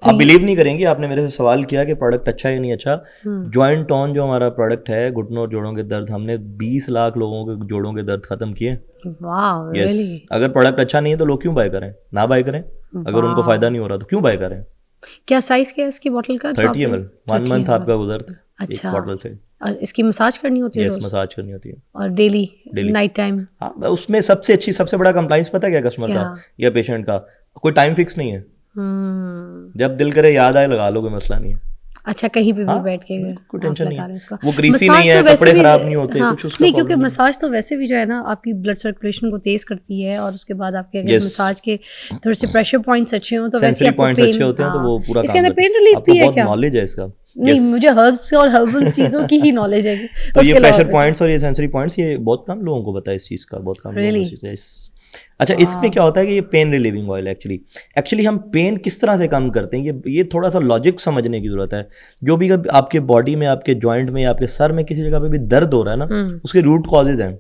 आप बिलीव नहीं करेंगे, आपने मेरे से सवाल किया कि प्रोडक्ट अच्छा है या नहीं अच्छा। जॉइंट ऑन जो हमारा प्रोडक्ट है, घुटनों और जोड़ों के दर्द, हमने 20 लाख लोगों के जोड़ों के दर्द खत्म किए। वाह, रियली? अगर प्रोडक्ट अच्छा नहीं है तो लोग क्यों बाय करें, ना बाय करें। अगर उनको फायदा नहीं हो रहा तो क्यों बाय करें। क्या साइज क्या है इसकी बॉटल का? 30 ml, 1 मंथ आपका गुजरता है अच्छा, एक बॉटल से। और इसकी मसाज करनी होती है? यस, रोज? मसाज करनी होती है। और डेली नाइट टाइम? हाँ, उसमें सबसे बड़ा कंप्लाइंस पता क्या कस्टमर क्या? का या पेशेंट का, कोई टाइम फिक्स नहीं है। जब दिल करे याद आए लगा लो, कोई मसला नहीं है। अच्छा, कहीं पे भी बैठ के कोई टेंशन नहीं है, इसका। वो ग्रीसी मसाज नहीं है, तो वैसे कपड़े भी- खराब नहीं होते, हाँ, कुछ उसका नहीं, क्योंकि प्रॉब्लम मसाज तो वैसे भी जो है ना आपकी ब्लड सर्कुलेशन को तेज करती है, और उसके बाद आपके अगर Yes. मसाज के थोड़े से प्रेशर पॉइंट्स अच्छे हों तो वैसे सेंसरी आपको पॉइंट्स पेन, अच्छे होते हैं तो वो पूरा इसके काम अंदर करता है। पेन रिलीफ आपको भी है बहुत क्या? नॉलेज है इसका। नहीं, मुझे हर्ब्स और हर्बल चीजों की ही नॉलेज है। तो ये प्रेशर पॉइंट्स और ये सेंसरी पॉइंट्स, ये बहुत कम लोगों को पता है इस चीज़ का, बहुत कम लोगों को Really? इस चीज़ का। अच्छा, इसमें क्या होता है कि ये पेन रिलीविंग ऑयल है एक्चुअली हम पेन किस तरह से कम करते हैं, ये थोड़ा सा लॉजिक समझने की जरूरत है। जो भी आपके बॉडी में, आपके जॉइंट में, आपके सर में किसी जगह पे भी दर्द हो रहा है ना, उसके रूट कॉजेज हैं।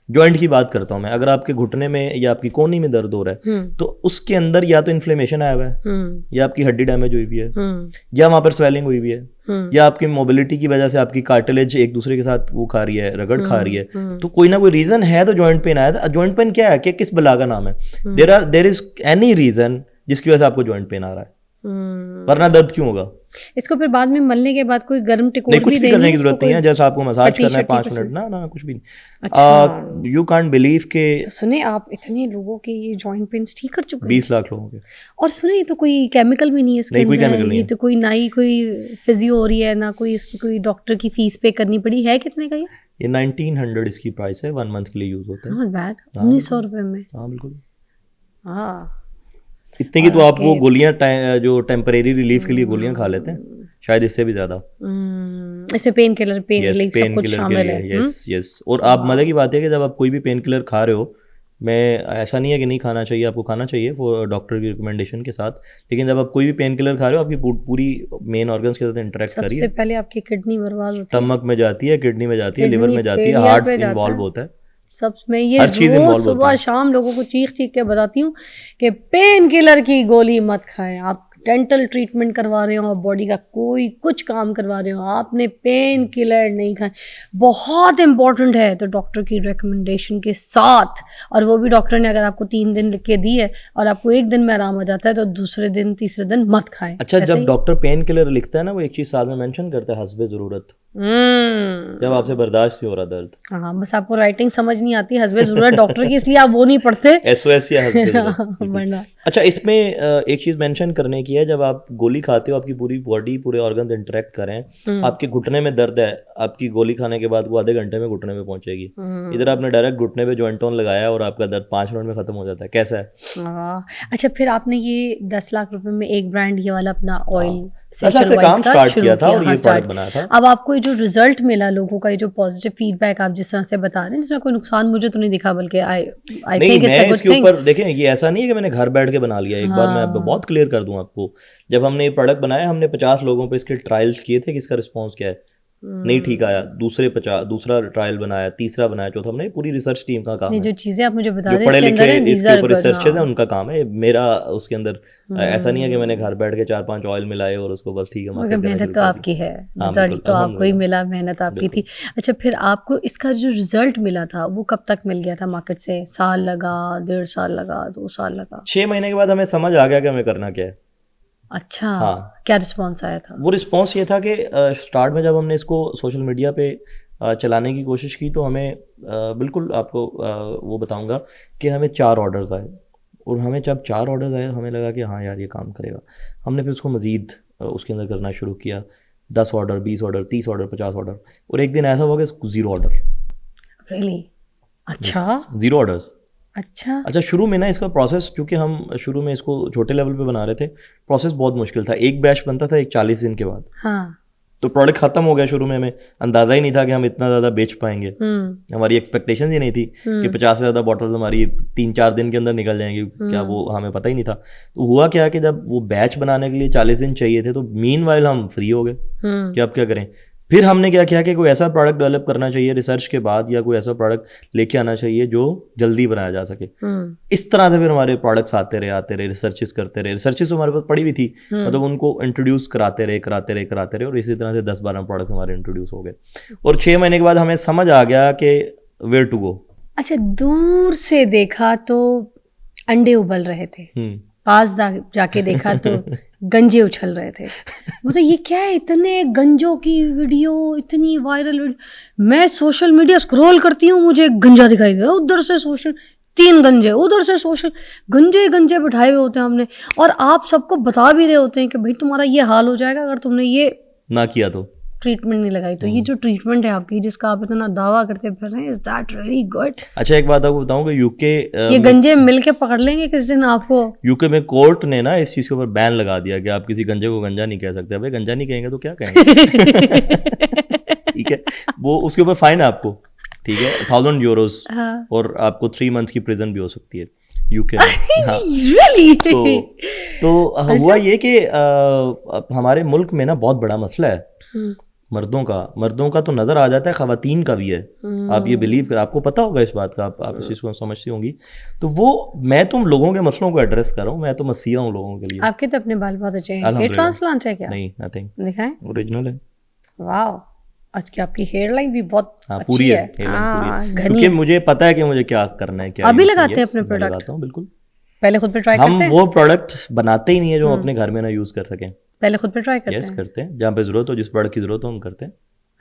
जॉइंट की बात करता हूँ मैं, अगर आपके घुटने में या आपकी कोहनी में दर्द हो रहा है तो उसके अंदर या तो इन्फ्लेमेशन आया हुआ है, या आपकी हड्डी डैमेज हुई हुई है, या वहां पर स्वेलिंग हुई हुई है, या आपकी मोबिलिटी की वजह से आपकी कार्टिलेज एक दूसरे के साथ वो खा रही है, रगड़ खा रही है। तो कोई ना कोई रीजन है तो जॉइंट पेन आया था। जॉइंट पेन क्या है, कि किस बला का नाम है? देयर इज एनी रीजन जिसकी वजह से आपको जॉइंट पेन आ रहा है, वरना दर्द क्यों होगा? इसको फिर बाद में मलने के बाद कोई गर्म टिकोड़ नहीं, कुछ भी करने की जरूरत नहीं है, जैसे आपको मसाज करना है 5 मिनट, ना कुछ भी नहीं। यू कांट बिलीव के तो सुने, आप इतने लोगों के ये जॉइंट पेन्स ठीक कर चुके हैं? 20 लाख लोगों के। और सुने, ये तो कोई केमिकल भी नहीं है इसके नहीं, कोई अंदर, केमिकल नहीं ये है। तो कोई ना ही कोई फिजियो हो रही है, ना कोई इसकी कोई डॉक्टर की फीस पे करनी पड़ी है। कितने का ये 1900 इसकी प्राइस है, 1 मंथ के लिए यूज होता है। नॉट बैड, 1900 रुपए में। हाँ बिल्कुल, हाँ, इतने की तो आप वो गोलियां जो टेम्परेरी रिलीफ के लिए गोलियां खा लेते हैं, शायद इससे भी ज्यादा। इसमें pain killer, pain yes, relief सब पेन कुछ किलर के शामिल लिए, है। Yes yes. और आप मजे की बात है कि जब आप कोई भी पेन किलर खा रहे हो, मैं ऐसा नहीं है कि नहीं खाना चाहिए, आपको खाना चाहिए वो डॉक्टर की रिकमेंडेशन के साथ, लेकिन जब आप कोई भी पेन किलर खा रहे हो, आपकी पूरी मेन ऑर्गन्स के साथ इंटरेक्ट कर रही सबसे है, पहले आपकी किडनी बर्बाद होती है, स्टमक में जाती है, किडनी में जाती है, लिवर में जाती है, failure हार्ट पे जाता इन्वॉल्व है। होता है। सब में ये हर चीज़ रोज involve सुबह होती है। शाम लोगों को चीख चीख के बताती हूँ कि पेन किलर की गोली मत खाएं। आप डेंटल ट्रीटमेंट करवा रहे हो, बॉडी का कोई कुछ काम करवा रहे हो, आपने पेन किलर नहीं खाए। बहुत इंपॉर्टेंट है, तो डॉक्टर की रिकमेंडेशन के साथ, और वो भी डॉक्टर ने अगर आपको 3 दिन लिख के दी है और आपको 1 दिन में आराम आ जाता है तो दूसरे दिन तीसरे दिन मत खाएं। अच्छा, ऐसे जब ही? डॉक्टर पेन किलर लिखता है ना, वो एक चीज़ साथ में मेंशन करता है, हस्बे ज़रूरत। जब आपसे बर्दाश्त नहीं हो रहा दर्द, हाँ, बस आपको राइटिंग समझ नहीं आती, हस्बे ज़रूरत डॉक्टर की, इसलिए आप वो नहीं पढ़ते। SOS या हस्बे ज़रूरत। वरना अच्छा, इसमें एक चीज़ मेंशन करने की है, जब आप गोली खाते हो आपकी पूरी बॉडी, पूरे ऑर्गन इंटरेक्ट करें, आपके घुटने में दर्द है, आपकी गोली खाने के बाद वो आधे घंटे में घुटने में पहुंचेगी। इधर आपने डायरेक्ट घुटने पे जॉइंट टोन लगाया और आपका दर्द 5 मिनट में खत्म हो जाता है। कैसा है? अच्छा, फिर आपने ये 10 लाख रुपए में एक ब्रांड ये वाला अपना ऑयल से काम स्टार्ट किया था और ये प्रोडक्ट बनाया था। अब आपको ये जो रिजल्ट मिला लोगों का, ये जो पॉजिटिव फीडबैक आप जिस तरह से बता रहे हैं, जिसमें कोई नुकसान मुझे तो नहीं दिखा, बल्कि I think it's a good thing. ऊपर देखें, ये ऐसा नहीं है कि मैंने घर बैठ के बना लिया। एक बार मैं आपको बहुत क्लियर कर दूं आपको, जब हमने ये प्रोडक्ट बनाया, हमने 50 लोगों पे इसके ट्रायल्स किए थे कि इसका रिस्पॉन्स क्या है। नहीं ठीक आया, दूसरा ट्रायल बनाया, तीसरा बनाया, चौथा। हमने पूरी रिसर्च टीम का काम है। जो चीजें आप मुझे बता रहे हैं, पढ़े लिखे इसके ऊपर रिसर्चर्स हैं, उनका काम है। मेरा उसके अंदर ऐसा नहीं है कि मैंने घर बैठ के 4-5 ऑयल मिलाए और उसको बस ठीक है। मगर मेहनत तो आपकी है, रिजल्ट तो आपको ही मिला, मेहनत आपकी थी। अच्छा, फिर आपको इसका जो रिजल्ट मिला था वो कब तक मिल गया था मार्केट से? साल लगा, 1.5 साल लगा, 2 साल लगा? 6 महीने के बाद हमें समझ आ गया कि हमें करना क्या है। अच्छा, हाँ। क्या रिस्पॉन्स आया था? वो रिस्पॉन्स ये था कि स्टार्ट में जब हमने इसको सोशल मीडिया पे चलाने की कोशिश की, तो हमें बिल्कुल आपको वो बताऊंगा कि हमें 4 ऑर्डर्स आए। और हमें जब 4 ऑर्डर्स आए, हमें लगा कि हाँ यार ये काम करेगा। हमने फिर उसको मज़ीद उसके अंदर करना शुरू किया। 10 ऑर्डर, 20 ऑर्डर, 30 ऑर्डर, 50 ऑर्डर। और एक दिन ऐसा हुआ कि 0 ऑर्डर। रियली? अच्छा, 0 ऑर्डर्स। अच्छा, शुरू में ना इसका प्रोसेस, क्योंकि हम शुरू में इसको छोटे लेवल पे बना रहे थे, प्रोसेस बहुत मुश्किल था। एक बैच बनता था 40 दिन के बाद। हाँ। तो प्रोडक्ट खत्म हो गया। शुरू में हमें अंदाजा ही नहीं था कि हम इतना ज़्यादा बेच पाएंगे। हमारी एक्सपेक्टेशन ही नहीं थी कि 50 से ज़्यादा बॉटल्स हमारी 3-4 दिन के अंदर निकल जाएंगी। क्या वो हमें पता ही नहीं था। तो हुआ क्या कि जब वो बैच बनाने के लिए 40 दिन चाहिए थे, तो मीनवाइल हम फ्री हो गए कि अब क्या करें। फिर हमने क्या किया कि कोई ऐसा प्रोडक्ट डेवलप करना चाहिए रिसर्च के बाद, या कोई ऐसा प्रोडक्ट लेके आना चाहिए जो जल्दी बनाया जा सके। इस तरह से फिर हमारे प्रोडक्ट्स आते रहे, रिसर्चेस करते रहे। रिसर्चेस हमारे पास पड़ी हुई थी, मतलब उनको इंट्रोड्यूस कराते रहे और इसी तरह से 10-12 प्रोडक्ट हमारे इंट्रोड्यूस हो गए। और 6 महीने के बाद हमें समझ आ गया कि वेयर टू गो। अच्छा, दूर से देखा तो अंडे उबल रहे थे, पास जाके देखा तो गंजे उछल रहे थे। मतलब ये क्या है, इतने गंजों की वीडियो, इतनी वायरल वीडियो। मैं सोशल मीडिया स्क्रॉल करती हूँ, मुझे गंजा दिखाई दे, उधर से सोशल 3 गंजे, उधर से सोशल, गंजे बिठाए हुए होते हैं हमने। और आप सबको बता भी रहे होते हैं कि भाई तुम्हारा ये हाल हो जाएगा अगर तुमने ये ना किया तो, ट्रीटमेंट नहीं लगाई तो। ये जो ट्रीटमेंट है आपकी, जिसका आप इतना दावा करते फिर रहे हैं, इज दैट रियली गुड? अच्छा, एक बात आपको बताऊं कि यूके ये गंजे मिलके पकड़ लेंगे किस दिन आपको। यूके में कोर्ट ने ना इस चीज के ऊपर बैन लगा दिया कि आप किसी गंजे को गंजा नहीं कह सकते। भाई गंजा नहीं कहेंगे तो क्या कहेंगे? ठीक है, वो उसके ऊपर फाइन है आपको, ठीक है, 1000 यूरोस। हाँ। और आपको 3 मंथ्स की प्रिजन भी हो सकती है यूके में। हाँ। really? तो हुआ ये कि हमारे मुल्क में ना बहुत बड़ा मसला है मर्दों का तो नजर आ जाता है, खवातीन का भी है। आप ये बिलीव कर, आपको पता होगा इस बात का, आप इस चीज को समझती होंगी। तो वो मैं तुम लोगों के मसलों को एड्रेस कर रहा हूँ, मैं तो मसीहा हूँ लोगों के लिए। आपके तो अपने बाल बहुत अच्छे हैं। हेयर ट्रांसप्लांट है क्या? नहीं, नथिंग, दिखाएं, ओरिजिनल है। वाह, आज की आपकी हेयर लाइन भी बहुत पूरी है, क्योंकि मुझे पता है कि मुझे क्या करना है। क्या अभी लगाते हैं अपने प्रोडक्ट? लगाता हूँ, बिल्कुल। पहले खुद पे ट्राई करते हैं? हम वो प्रोडक्ट बनाते ही नहीं है जो अपने घर में ना यूज कर सकें। पहले खुद पे ट्राई करते हैं? यस, करते हैं। जहाँ पे जरूरत हो, जिस प्रोडक्ट की जरूरत हो हम करते हैं।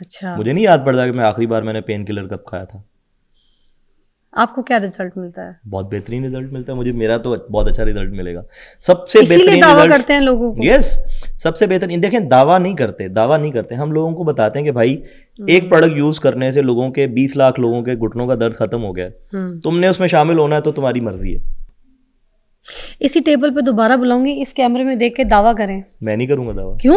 अच्छा, मुझे नहीं याद पड़ता कि मैं आखिरी बार मैंने पेन किलर कब खाया था। आपको क्या रिजल्ट मिलता है? बहुत बेहतरीन रिजल्ट मिलता है मुझे। मेरा तो बहुत अच्छा रिजल्ट मिलेगा। सबसे बेहतरीन दावा करते हैं लोगों को। यस, सबसे बेहतरीन। देखें, दावा नहीं करते, हम लोगों को बताते हैं कि भाई एक प्रोडक्ट यूज करने से लोगों के 20 लाख लोगों के घुटनों का दर्द खत्म हो गया। तुमने उसमें शामिल होना है तो तुम्हारी मर्जी है। इसी टेबल पे दोबारा बुलाऊंगी, इस कैमरे में देख के दावा करें। मैं नहीं करूंगा दावा। क्यों?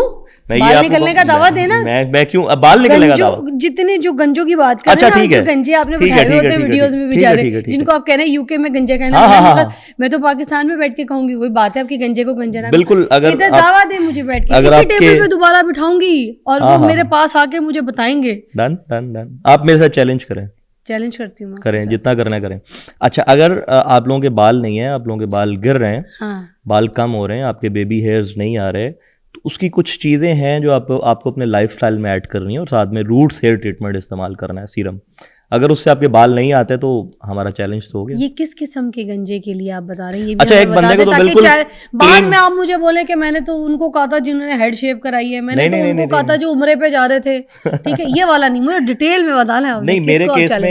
बाल निकलने का दावा देना। मैं क्यों अब बाल निकलने का दावा? जितने जो गंजों की बात कर रहे हैं ना, जो गंजे आपने बिठाए हुए होते हैं वीडियोस में बेचारे, जिनको आप कह रहे हैं यूके में गंजे कहना, मतलब मैं तो पाकिस्तान में बैठ के कहूंगी वही बात है, आपकी गंजे को गंजा ना। बिल्कुल, अगर इधर दावा दे मुझे बैठ के, इसी टेबल पे दोबारा बिठाऊंगी और वो मेरे पास आके मुझे बताएंगे। डन डन डन, आप मेरे साथ चैलेंज करें। चैलेंज करती हूँ, करें, जितना करना है करें। अच्छा, अगर आप लोगों के बाल नहीं है, आप लोगों के बाल गिर रहे हैं, बाल कम हो रहे हैं, आपके बेबी हेयर्स नहीं आ रहे, तो उसकी कुछ चीज़ें हैं जो आपको अपने लाइफस्टाइल में ऐड करनी है। और साथ में रूट्स हेयर ट्रीटमेंट इस्तेमाल करना है, सीरम। अगर उससे आपके बाल नहीं आते तो हमारा चैलेंज तो हो गया। ये किस किस्म के गंजे के लिए आप बता रहे हैं? ये भी अच्छा, हमें एक बता बंदे दें को तो ताकि बिल्कुल बाद clean- में आप मुझे बोले कि मैंने तो उनको कहा था जिन्होंने हेड शेव कराई है, मैंने नहीं, तो नहीं, उनको नहीं, कहा नहीं, था जो उम्रे पे जा रहे थे। ठीक है, ये वाला नहीं, मुझे डिटेल में बताना है। नहीं,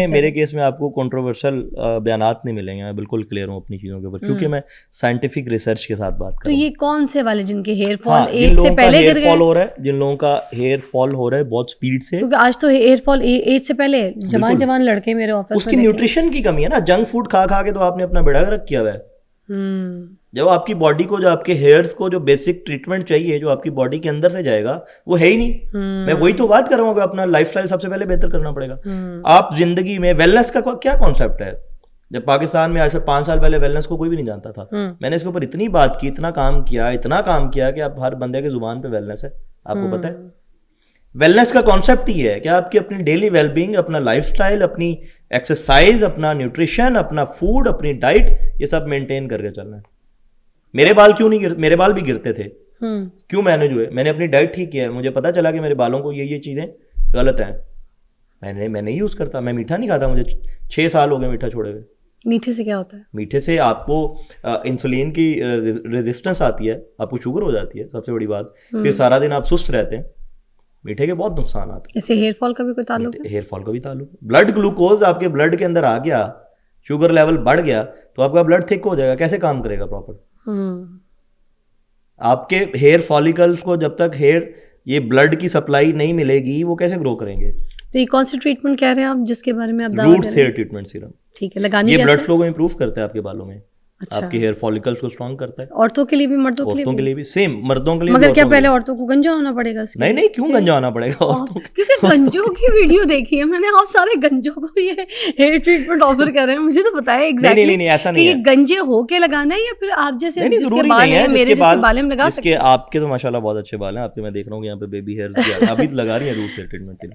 मेरे केस में आपको कंट्रोवर्शियल बयानात नहीं मिलेंगे। मैं बिल्कुल क्लियर हूँ अपनी चीज़ों के ऊपर, क्योंकि मैं साइंटिफिक रिसर्च के साथ बात कर तो रहा हूँ। ये कौन से वाले जिनके हेयर फॉल हाँ, जिन एज से लोगों का पहले गिर हेयर फॉल गए? हो रहा है, जिन लोगों का हेयर फॉल हो रहा है बहुत स्पीड से, क्योंकि आज तो हेयर फॉल एज से पहले जवान लड़के मेरे ऑफिस में उसकी न्यूट्रिशन की कमी है ना। जंक फूड खा खा के तो आपने अपना बेड़ा गर्क किया हुआ है। जब आपकी बॉडी को, जो आपके हेयर्स को जो बेसिक ट्रीटमेंट चाहिए, जो आपकी बॉडी के अंदर से जाएगा, वो है ही नहीं। मैं वही तो बात कर रहा हूँ कि अपना लाइफस्टाइल सबसे पहले बेहतर करना पड़ेगा। आप जिंदगी में वेलनेस का क्या कॉन्सेप्ट है? जब पाकिस्तान में आज से 5 साल पहले वेलनेस को कोई भी नहीं जानता था। मैंने इसके ऊपर इतनी बात की, इतना काम किया कि अब हर बंदे के जुबान पे वेलनेस है। आपको पता है वेलनेस का कॉन्सेप्ट ही है कि आपकी अपनी डेली वेलबींग, अपना लाइफस्टाइल, अपनी एक्सरसाइज, अपना न्यूट्रिशन, अपना फूड, अपनी डाइट, ये सब मेंटेन करके चलना है। मेरे बाल क्यों नहीं गिरते? मेरे बाल भी गिरते थे। क्यों मैनेज हुए? मैंने अपनी डाइट ठीक किया है। मुझे पता चला कि मेरे बालों को ये चीजें गलत हैं। मैं नहीं यूज करता। मैं मीठा नहीं खाता। मुझे 6 साल हो गए मीठा छोड़े हुए। मीठे से क्या होता है? मीठे से आपको इंसुलिन की रेजिस्टेंस आती है, आपको शुगर हो जाती है, सबसे बड़ी बात। फिर सारा दिन आप सुस्त रहते हैं। मीठे के बहुत नुकसान आते हैं। ऐसे हेयर फॉल का भी कोई ताल्लुक है? हेयर फॉल का भी ताल्लुक। ब्लड ग्लूकोज आपके ब्लड के अंदर आ गया, शुगर लेवल बढ़ गया, तो आपका ब्लड थिक हो जाएगा। कैसे काम करेगा प्रॉपर? आपके हेयर फॉलिकल्स को जब तक ये ब्लड की सप्लाई नहीं मिलेगी, वो कैसे ग्रो करेंगे? तो ये कौन सी ट्रीटमेंट कह रहे हैं आप जिसके बारे में आप दावा रूट्स हेयर ट्रीटमेंट सीरम। ठीक है, लगानी ये कैसे? ब्लड फ्लो को इंप्रूव करता है आपके बालों में। अच्छा। आपके हेयर फॉलिकल्स को स्ट्रांग करता है। औरतों के लिए भी मर्दों के लिए भी सेम, मर्दों के लिए मगर भी, क्या औरतों के पहले लिए। औरतों को गंजा होना पड़ेगा इसके नहीं लिए? नहीं, क्यों गंजा होना पड़ेगा औरतों को? क्योंकि गंजों की वीडियो देखी है मैंने, आप सारे गंजों को ये हेयर ट्रीटमेंट ऑफर कर रहे हैं। मुझे तो पता है एग्जैक्टली नहीं, ऐसा नहीं कि ये है। गंजे होके लगाना है या फिर आप जैसे नहीं, जिसके जरूरी बाल नहीं है। हैं मेरे जैसे बाल में लगा सकते हैं। आपके तो माशाल्लाह बहुत अच्छे बाल हैं। आपके मैं देख रहा हूँ यहाँ पे बेबी हेयर अभी लगा रही है रूट हेयर ट्रीटमेंट से।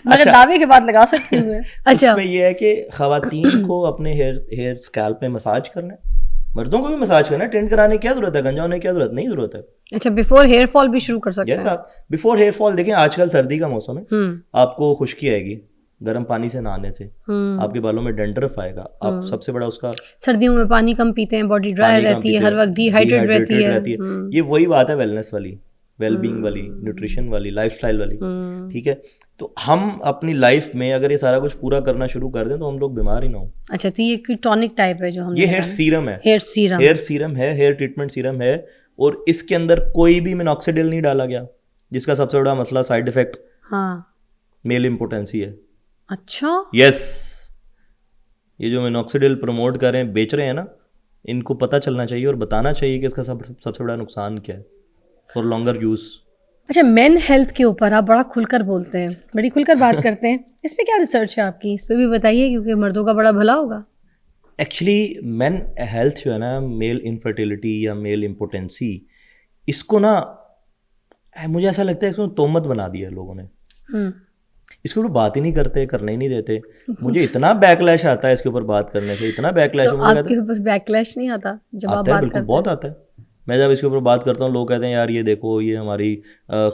मगर दावे के बाद लगा सकती हूँ मैं। अच्छा, इसमें ये है कि खवातीन को अपने हेयर स्कैल्प में मसाज करना है, मर्दों को भी मसाज करना है। टेंट कराने की क्या जरूरत है? गंजा होने की क्या जरूरत? नहीं जरूरत है। अच्छा, बिफोर हेयर फॉल भी शुरू कर सकते हैं? यस, आप बिफोर हेयर फॉल देखें। आजकल सर्दी का मौसम है, आपको खुश्की आएगी गर्म पानी से नहाने से, आपके बालों में डैंड्रफ आएगा। आप सबसे बड़ा उसका, सर्दियों में पानी कम पीते हैं, बॉडी ड्राई रहती है, हर वक्त डिहाइड्रेट रहती है। ये वही बात है वेलनेस वाली, वेलबींग वाली, न्यूट्रिशन वाली, लाइफस्टाइल वाली। ठीक है, तो हम अपनी लाइफ में अगर ये सारा कुछ पूरा करना शुरू कर दें तो हम लोग बीमार ही ना हो। अच्छा, तो ये टॉनिक टाइप है जो हम, ये हेयर सीरम है। हेयर सीरम है, हेयर ट्रीटमेंट सीरम है। और इसके अंदर कोई भी मिनॉक्सिडिल नहीं डाला गया, जिसका सबसे बड़ा मसला साइड इफेक्ट मेल इम्पोटेंसी है। अच्छा, यस, ये जो मिनॉक्सिडिल प्रमोट कर रहे हैं, बेच रहे हैं ना, इनको पता चलना चाहिए और बताना चाहिए कि इसका सबसे बड़ा नुकसान क्या है फॉर लॉन्गर यूज। अच्छा, मेन हेल्थ के ऊपर आप बड़ा खुलकर बोलते हैं, बड़ी खुलकर बात करते हैं। इस पे क्या रिसर्च है आपकी? इस पे भी बताइए, क्योंकि मर्दों का बड़ा भला होगा। एक्चुअली मेन हेल्थ जो है ना, मेल इनफर्टिलिटी या मेल इम्पोटेंसी, इसको ना मुझे ऐसा लगता है इसको तोहमत बना दिया है लोगों ने। इसके ऊपर बात ही नहीं करते, करने ही नहीं देते। मुझे इतना बैकलैश आता है इसके ऊपर बात करने से, इतना बैकलैश। तो आपके ऊपर बैकलैश नहीं आता जब आप बात बिल्कुल बहुत आता है। मैं जब इसके ऊपर बात करता हूँ, लोग कहते हैं यार ये देखो, ये हमारी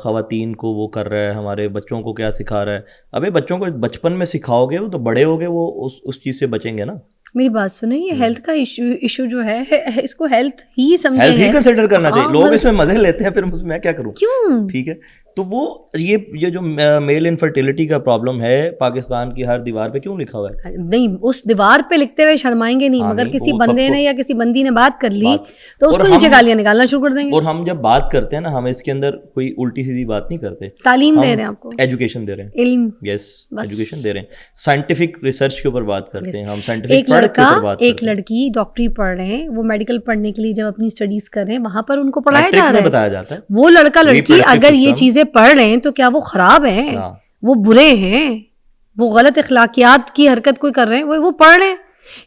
खवातीन को वो कर रहा है, हमारे बच्चों को क्या सिखा रहा है। अबे बच्चों को बचपन में सिखाओगे, वो तो बड़े हो गए वो उस चीज़ से बचेंगे ना। मेरी बात सुनो, ये हेल्थ का इशू जो है, इसको हेल्थ ही समझे, हेल्थ ही कंसिडर करना चाहिए। लोग इसमें मजे लेते हैं, फिर मैं क्या करूँ? क्यों? ठीक है, तो वो ये जो मेल इनफर्टिलिटी का प्रॉब्लम है, पाकिस्तान की हर दीवार पे क्यों लिखा हुआ है? नहीं, उस दीवार पे लिखते हुए शर्माएंगे नहीं, मगर किसी बंदे ने या किसी बंदी ने बात कर ली तो उसको नीचे गालियां निकालना शुरू कर देंगे। और हम जब बात करते हैं ना, हम इसके अंदर कोई उल्टी सीधी बात नहीं करते। तालीम दे रहे हैं आपको, एजुकेशन दे रहे हैं, इल्म। यस, एजुकेशन दे रहे हैं, साइंटिफिक रिसर्च के ऊपर बात करते हैं हम, साइंटिफिक प्रोडक्ट के ऊपर बात करते हैं। एक लड़की डॉक्टरी पढ़ रहे हैं, वो मेडिकल पढ़ने के लिए जब अपनी स्टडीज कर रहे हैं, वहां पर उनको पढ़ाया जा रहा है, बताया जाता है। वो लड़का लड़की अगर ये चीजें पढ़ रहे हैं तो क्या वो खराब हैं? वो बुरे हैं? वो गलत इखलाकियात की हरकत कोई कर रहे हैं? वो पढ़ रहे हैं।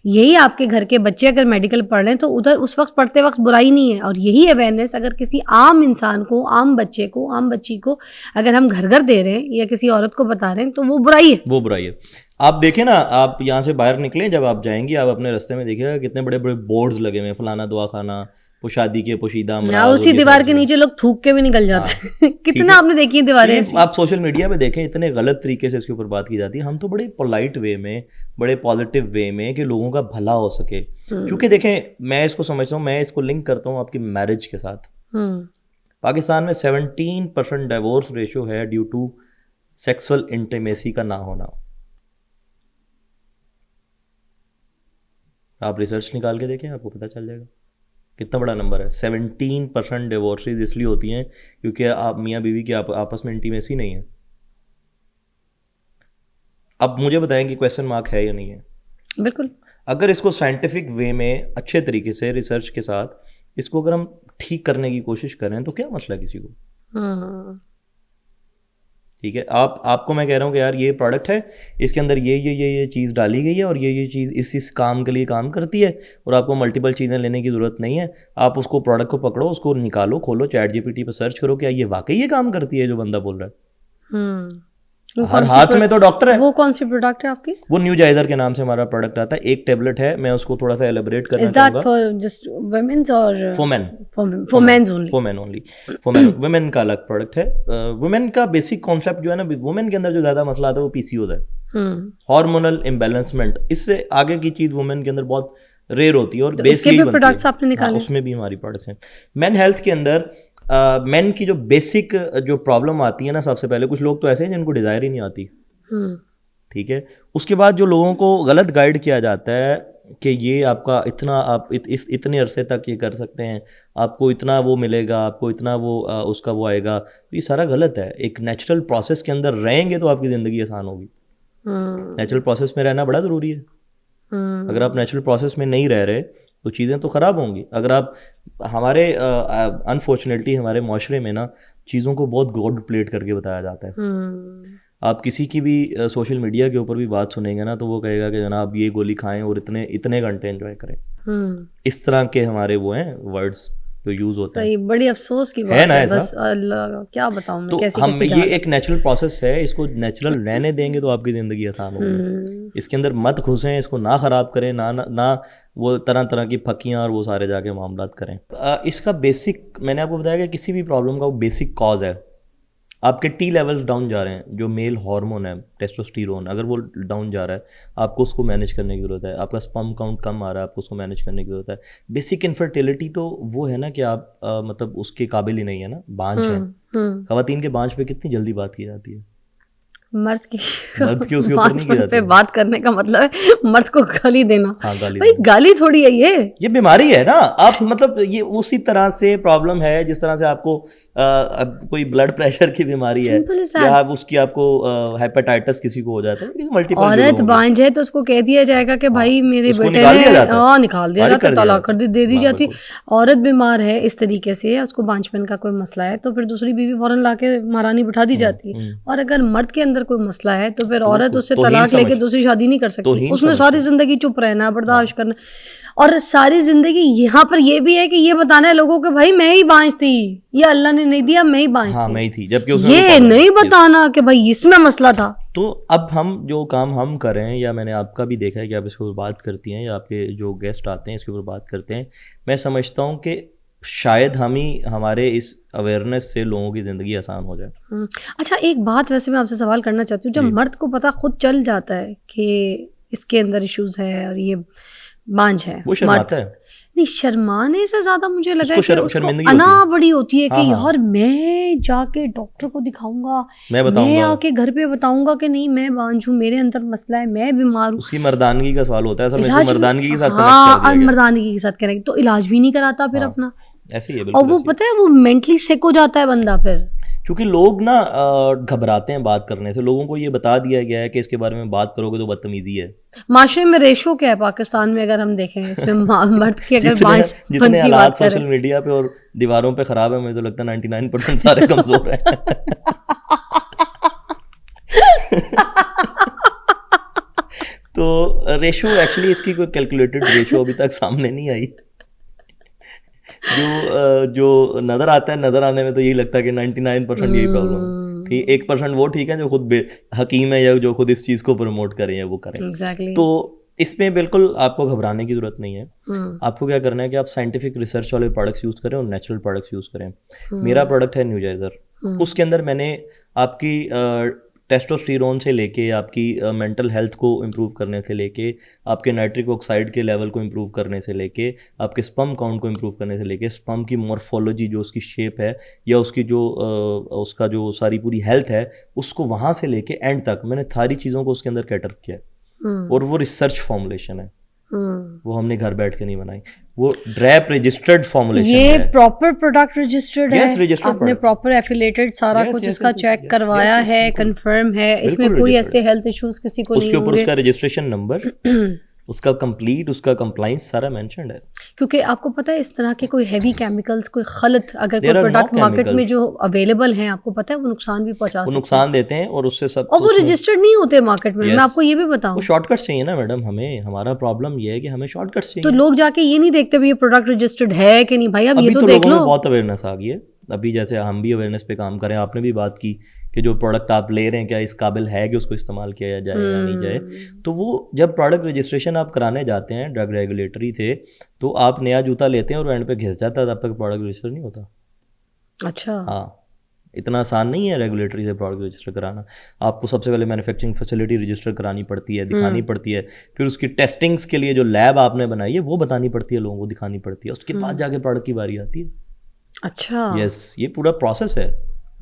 यही आपके घर के बच्चे अगर मेडिकल पढ़ रहे हैं तो उधर उस वक्त पढ़ते वक्त बुराई नहीं है। और यही अवेयरनेस अगर किसी आम इंसान को, आम बच्चे को, आम बच्ची को अगर हम घर घर दे रहे हैं या किसी औरत को बता रहे हैं तो वो बुराई है। वो बुराई है। आप देखें ना, आप यहाँ से बाहर निकलें, जब आप जाएंगी, आप अपने रास्ते में देखिएगा कितने बड़े बड़े बोर्ड्स लगे हुए हैं, फलाना दवा खाना, वो शादी के पोशीदा हाँ, अमराज उसी और ये दीवार सारी के चीज़ें। नीचे लोग थूक के भी निकल जाते हैं ठीक कितना है। आपने देखी है दीवारें ये ऐसी। आप सोशल मीडिया पे देखें इतने गलत तरीके से इसके ऊपर बात की जाती है। हम तो बड़े पोलाइट वे में, बड़े पॉजिटिव वे में कि लोगों का भला हो सके। क्योंकि देखें, मैं इसको समझता हूँ, मैं इसको लिंक करता हूँ आपकी मैरिज के साथ। पाकिस्तान में 17% डाइवोर्स रेशियो है ड्यू टू सेक्सुअल इंटीमेसी का ना होना। आप रिसर्च निकाल के देखें, आपको पता चल जाएगा कितना बड़ा नंबर है। 17% डिवोर्सेज इसलिए होती हैं क्योंकि आप मियाँ बीवी की आपस में इंटीमेसी नहीं है। अब मुझे बताएं कि क्वेश्चन मार्क है या नहीं है। बिल्कुल। अगर इसको साइंटिफिक वे में अच्छे तरीके से रिसर्च के साथ इसको अगर हम ठीक करने की कोशिश करें तो क्या मसला किसी को। ठीक है, आपको मैं कह रहा हूँ कि यार ये प्रोडक्ट है, इसके अंदर ये चीज़ डाली गई है और ये चीज़ इस काम के लिए काम करती है और आपको मल्टीपल चीज़ें लेने की ज़रूरत नहीं है। आप उसको प्रोडक्ट को पकड़ो, उसको निकालो, खोलो, चैट जीपीटी पर सर्च करो क्या ये वाकई ये काम करती है जो बंदा बोल रहा है। हर हाथ में तो डॉक्टर है। वो कौन सी प्रोडक्ट है आपकी? वो न्यूजाइजर के नाम से हमारा प्रोडक्ट आता है। एक टेबलेट है, मैं उसको थोड़ा सा एलिब्रेट करना Is that चाहूँगा। for just women's or For men. for men's only? For men only. For men. Women का अलग प्रोडक्ट है। वुमेन का बेसिक कॉन्सेप्ट जो है ना, वुमेन के अंदर जो ज्यादा मसला आता है वो पीसीओएस है, हार्मोनल इम्बैलेंसमेंट। इससे आगे की चीज वुमेन के अंदर बहुत रेयर होती है और तो बेसिक इसके भी प्रोडक्ट्स आपने निकाले? उसमें भी हमारी प्रोडक्ट्स हैं। मेन हेल्थ के अंदर मेन की जो बेसिक जो प्रॉब्लम आती है ना, सबसे पहले कुछ लोग तो ऐसे हैं जिनको डिजायर ही नहीं आती। ठीक है, उसके बाद जो लोगों को गलत गाइड किया जाता है कि ये आपका इतना, आप इतने अरसे तक ये कर सकते हैं, आपको इतना वो मिलेगा, आपको इतना वो उसका वो आएगा, तो ये सारा गलत है। एक नेचुरल प्रोसेस के अंदर रहेंगे तो आपकी ज़िंदगी आसान होगी। नेचुरल प्रोसेस में रहना बड़ा ज़रूरी है। अगर आप नेचुरल प्रोसेस में नहीं रह रहे तो चीज़ें तो ख़राब होंगी। अगर आप हमारे अनफॉर्चुनेटली हमारे माशरे में ना चीज़ों को बहुत गोल्ड प्लेट करके बताया जाता है। आप किसी की भी सोशल मीडिया के ऊपर भी बात सुनेंगे ना तो वो कहेगा कि जनाब ये गोली खाएं और इतने घंटे एंजॉय करें। इस तरह के हमारे वो हैं वर्ड्स जो यूज होते हैं। सही, बड़ी अफसोस की बात है बस। अल्लाह क्या बताऊं मैं, तो कैसी हम कैसी ये एक नेचुरल प्रोसेस है, इसको नेचुरल रहने देंगे तो आपकी ज़िंदगी आसान होगी। इसके अंदर मत घुसें, इसको ना ख़राब करें, ना वो तरह तरह की फकियाँ और वो सारे जाके मामलात करें। इसका बेसिक मैंने आपको बताया कि किसी भी प्रॉब्लम का वो बेसिक कॉज है। आपके टी लेवल्स डाउन जा रहे हैं, जो मेल हार्मोन है टेस्टोस्टेरोन, अगर वो डाउन जा रहा है आपको उसको मैनेज करने की ज़रूरत है। आपका स्पर्म काउंट कम आ रहा है, आपको उसको मैनेज करने की ज़रूरत है। बेसिक इनफर्टिलिटी तो वो है ना कि आप मतलब उसके काबिल ही नहीं है ना, बांझ है। ख़वातीन के बांझ पे कितनी जल्दी बात की जाती है, मर्द की उसके ऊपर नहीं की जाती पे बात करने का मतलब है मर्द को गाली देना। हाँ, गाली भाई गाली थोड़ी है ये बीमारी है ना। आप मतलब ये उसी तरह से प्रॉब्लम है जिस तरह से आपको कोई ब्लड प्रेशर की बीमारी है या आप उसकी आपको हेपेटाइटिस किसी को हो जाता है। मल्टीपल औरत बांझ है तो उसको कह दिया जाएगा कि भाई मेरे बेटे ने निकाल दिया जाता, तलाक कर दे दी जाती। औरत बीमार है इस तरीके से, उसको बांझपन का कोई मसला है तो फिर दूसरी बीवी फौरन लाके महारानी बिठा दी जाती है। और अगर मर्द के अंदर कोई मसला है तो फिर औरत उससे तलाक लेके दूसरी शादी नहीं कर सकती। उसने सारी जिंदगी चुप रहना, बर्दाश्त करना, और सारी जिंदगी यहाँ पर ये भी है कि ये बताना है लोगों को भाई मैं ही बांझ थी, ये अल्लाह ने नहीं दिया, मैं ही बांझ हाँ, मैं ही थी, जबकि ये नहीं बताना कि भाई इसमें मसला था। तो अब हम जो काम हम कर रहे हैं, या मैंने आपका भी देखा है कि आप इसके ऊपर बात करती हैं या आपके जो गेस्ट आते हैं इसके ऊपर बात करते हैं, मैं समझता हूँ कि शायद हम ही हमारे इस अवेयरनेस से लोगों की ज़िंदगी आसान हो जाए। अच्छा, एक बात वैसे मैं आपसे सवाल करना चाहती हूँ, जब मर्द को पता खुद चल जाता है कि इसके अंदर इश्यूज है और ये बांझ है, वो शर्माता है? नहीं, शर्माने से ज्यादा मुझे लगा कि उसको अना बड़ी होती है कि यार मैं जाके डॉक्टर को दिखाऊंगा, मैं आके घर पे बताऊंगा कि नहीं मैं बांझ हूँ, मेरे अंदर मसला है, मैं बीमार हूँ। उसकी मर्दानगी का सवाल होता है, असल में मर्दानगी के साथ हाँ, मर्दानगी के साथ करेंगे तो इलाज भी नहीं कराता फिर अपना, ऐसे ही है। और वो पता है वो मेंटली सिक हो जाता है बंदा फिर, क्योंकि लोग ना घबराते हैं बात करने से। लोगों को ये बता दिया गया है कि इसके बारे में बात करोगे तो बदतमीजी है। माशरे में रेशो क्या है पाकिस्तान में अगर हम देखें इसमें मर्द की अगर जितने हालात सोशल मीडिया पे और दीवारों पे खराब है, मुझे तो लगता है 99% सारे कमजोर हैं। तो रेशो एक्चुअली इसकी कोई कैलकुलेटेड रेशो अभी तक सामने नहीं आई। जो नजर आता है, नजर आने में तो यही लगता है कि 99% यही प्रॉब्लम है। ठीक, 1% वो ठीक है जो खुद हकीम है या जो खुद इस चीज को प्रमोट करें या वो करें। exactly. तो इसमें बिल्कुल आपको घबराने की ज़रूरत नहीं है। आपको क्या करना है कि आप साइंटिफिक रिसर्च वाले प्रोडक्ट्स यूज़ करें और नेचुरल प्रोडक्ट्स यूज़ करें। मेरा प्रोडक्ट है न्यूजाइजर, उसके अंदर मैंने आपकी टेस्टोस्टेरोन से लेके आपकी मेंटल हेल्थ को इम्प्रूव करने से लेके आपके नाइट्रिक ऑक्साइड के लेवल को इम्प्रूव करने से लेके आपके स्पर्म काउंट को इम्प्रूव करने से लेके स्पर्म की मॉर्फोलॉजी जो उसकी शेप है या उसकी जो उसका जो सारी पूरी हेल्थ है उसको वहाँ से लेके एंड तक मैंने सारी चीज़ों को उसके अंदर कैटर किया है। और वो रिसर्च फॉर्मुलेशन है, वो हमने घर बैठ के नहीं बनाई, वो ड्रैप रजिस्टर्ड फॉर्मुलेशन ये है। प्रॉपर प्रोडक्ट रजिस्टर्ड Yes, है, registered आपने product. प्रॉपर एफिलेटेड सारा Yes, कुछ yes, इसका yes, चेक yes, करवाया yes, है, बिल्कुल। कंफर्म है, इसमें बिल्कुल कोई registered ऐसे हेल्थ इश्यूज किसी को उसके नहीं ऊपर होंगे। उसका रजिस्ट्रेशन नंबर, उसका कंप्लीट, उसका कंप्लाइंस सारा मेंशन्ड है। क्योंकि आपको पता है इस तरह के कोई हैवी केमिकल्स, कोई गलत अगर There कोई are no प्रोडक्ट मार्केट में chemicals. जो अवेलेबल हैं, आपको पता है वो नुकसान भी पहुंचा वो सकते हैं नुकसान देते हैं और उससे सब और वो उसमें- रजिस्टर्ड नहीं होते मार्केट में। मैं Yes. आपको ये भी बताऊं, वो शॉर्टकट्स चाहिए ना मैडम, हमें हमारा प्रॉब्लम ये है कि हमें शॉर्टकट्स तो चाहिए। लोग जाके ये नहीं देखते भी ये प्रोडक्ट रजिस्टर्ड है कि नहीं। भाई अब अभी ये तो तो देख लोगों लो। में बहुत अवेयरनेस आ गई है। अभी जैसे हम भी अवेयरनेस पे काम करें, आपने भी बात की कि जो प्रोडक्ट आप ले रहे हैं क्या इस काबिल है कि उसको इस्तेमाल किया जाए या नहीं जाए। तो वो जब प्रोडक्ट रजिस्ट्रेशन आप कराने जाते हैं ड्रग रेगुलेटरी थे, तो आप नया जूता लेते हैं और एंड पे घिस जाता है, तब तक प्रोडक्ट रजिस्टर नहीं होता। अच्छा, हाँ, इतना आसान नहीं है रेगुलेटरी से प्रोडक्ट रजिस्टर कराना। आपको सबसे पहले मैन्युफैक्चरिंग फैसिलिटी रजिस्टर करानी पड़ती है, दिखानी पड़ती है, फिर उसकी टेस्टिंग्स के लिए जो लैब आपने बनाई है वो बतानी पड़ती है, लोगों को दिखानी पड़ती है, उसके बाद जाके प्रोडक्ट की बारी आती है। अच्छा। यस, ये पूरा प्रोसेस है,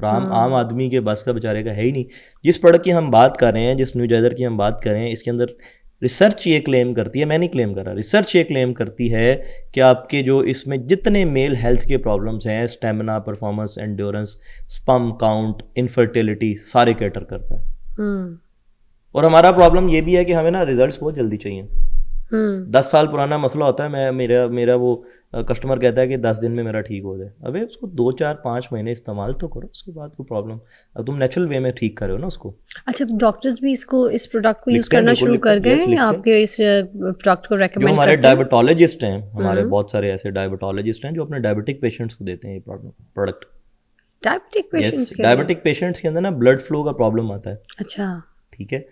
आम आदमी के बस का बेचारे का है ही नहीं। जिस प्रोडक्ट की हम बात कर रहे हैं, जिस न्यूजाइजर की हम बात कर रहे हैं, इसके अंदर रिसर्च ये क्लेम करती है, मैं नहीं क्लेम कर रहा, रिसर्च ये क्लेम करती है कि आपके जो इसमें जितने मेल हेल्थ के प्रॉब्लम्स हैं, stamina, performance, endurance, sperm count, infertility, सारे कैटर करता है। और हमारा प्रॉब्लम ये भी है कि हमें ना रिजल्ट्स बहुत जल्दी चाहिए। 10 साल पुराना मसला होता है, मेरा वो कस्टमर कहता है कि 10 दिन में मेरा ठीक हो जाए। अबे उसको 2, 4, 5 महीने इस्तेमाल तो करो, उसके बाद कोई प्रॉब्लम, अब तुम नेचुरल वे में ठीक कर रहे हो ना उसको। अच्छा, डॉक्टर्स भी इस प्रोडक्ट को यूज लिखते हैं, करना बिल्कुल शुरू कर लिखते गए हैं, yes, हैं या लिखते आपके इस प्रोडक्ट को जो रेकमेंड हमारे करते हैं? डायबिटोलॉजिस्ट हैं, हमारे बहुत सारे ऐसे डायबिटोलॉजिस्ट हैं जो अपने डायबिटिक पेशेंट्स को देते हैं ये प्रोडक्ट। डायबिटिक पेशेंट्स के लिए? डायबिटिक पेशेंट्स के अंदर ना ब्लड फ्लो का प्रॉब्लम आता है। अच्छा। ठीक है,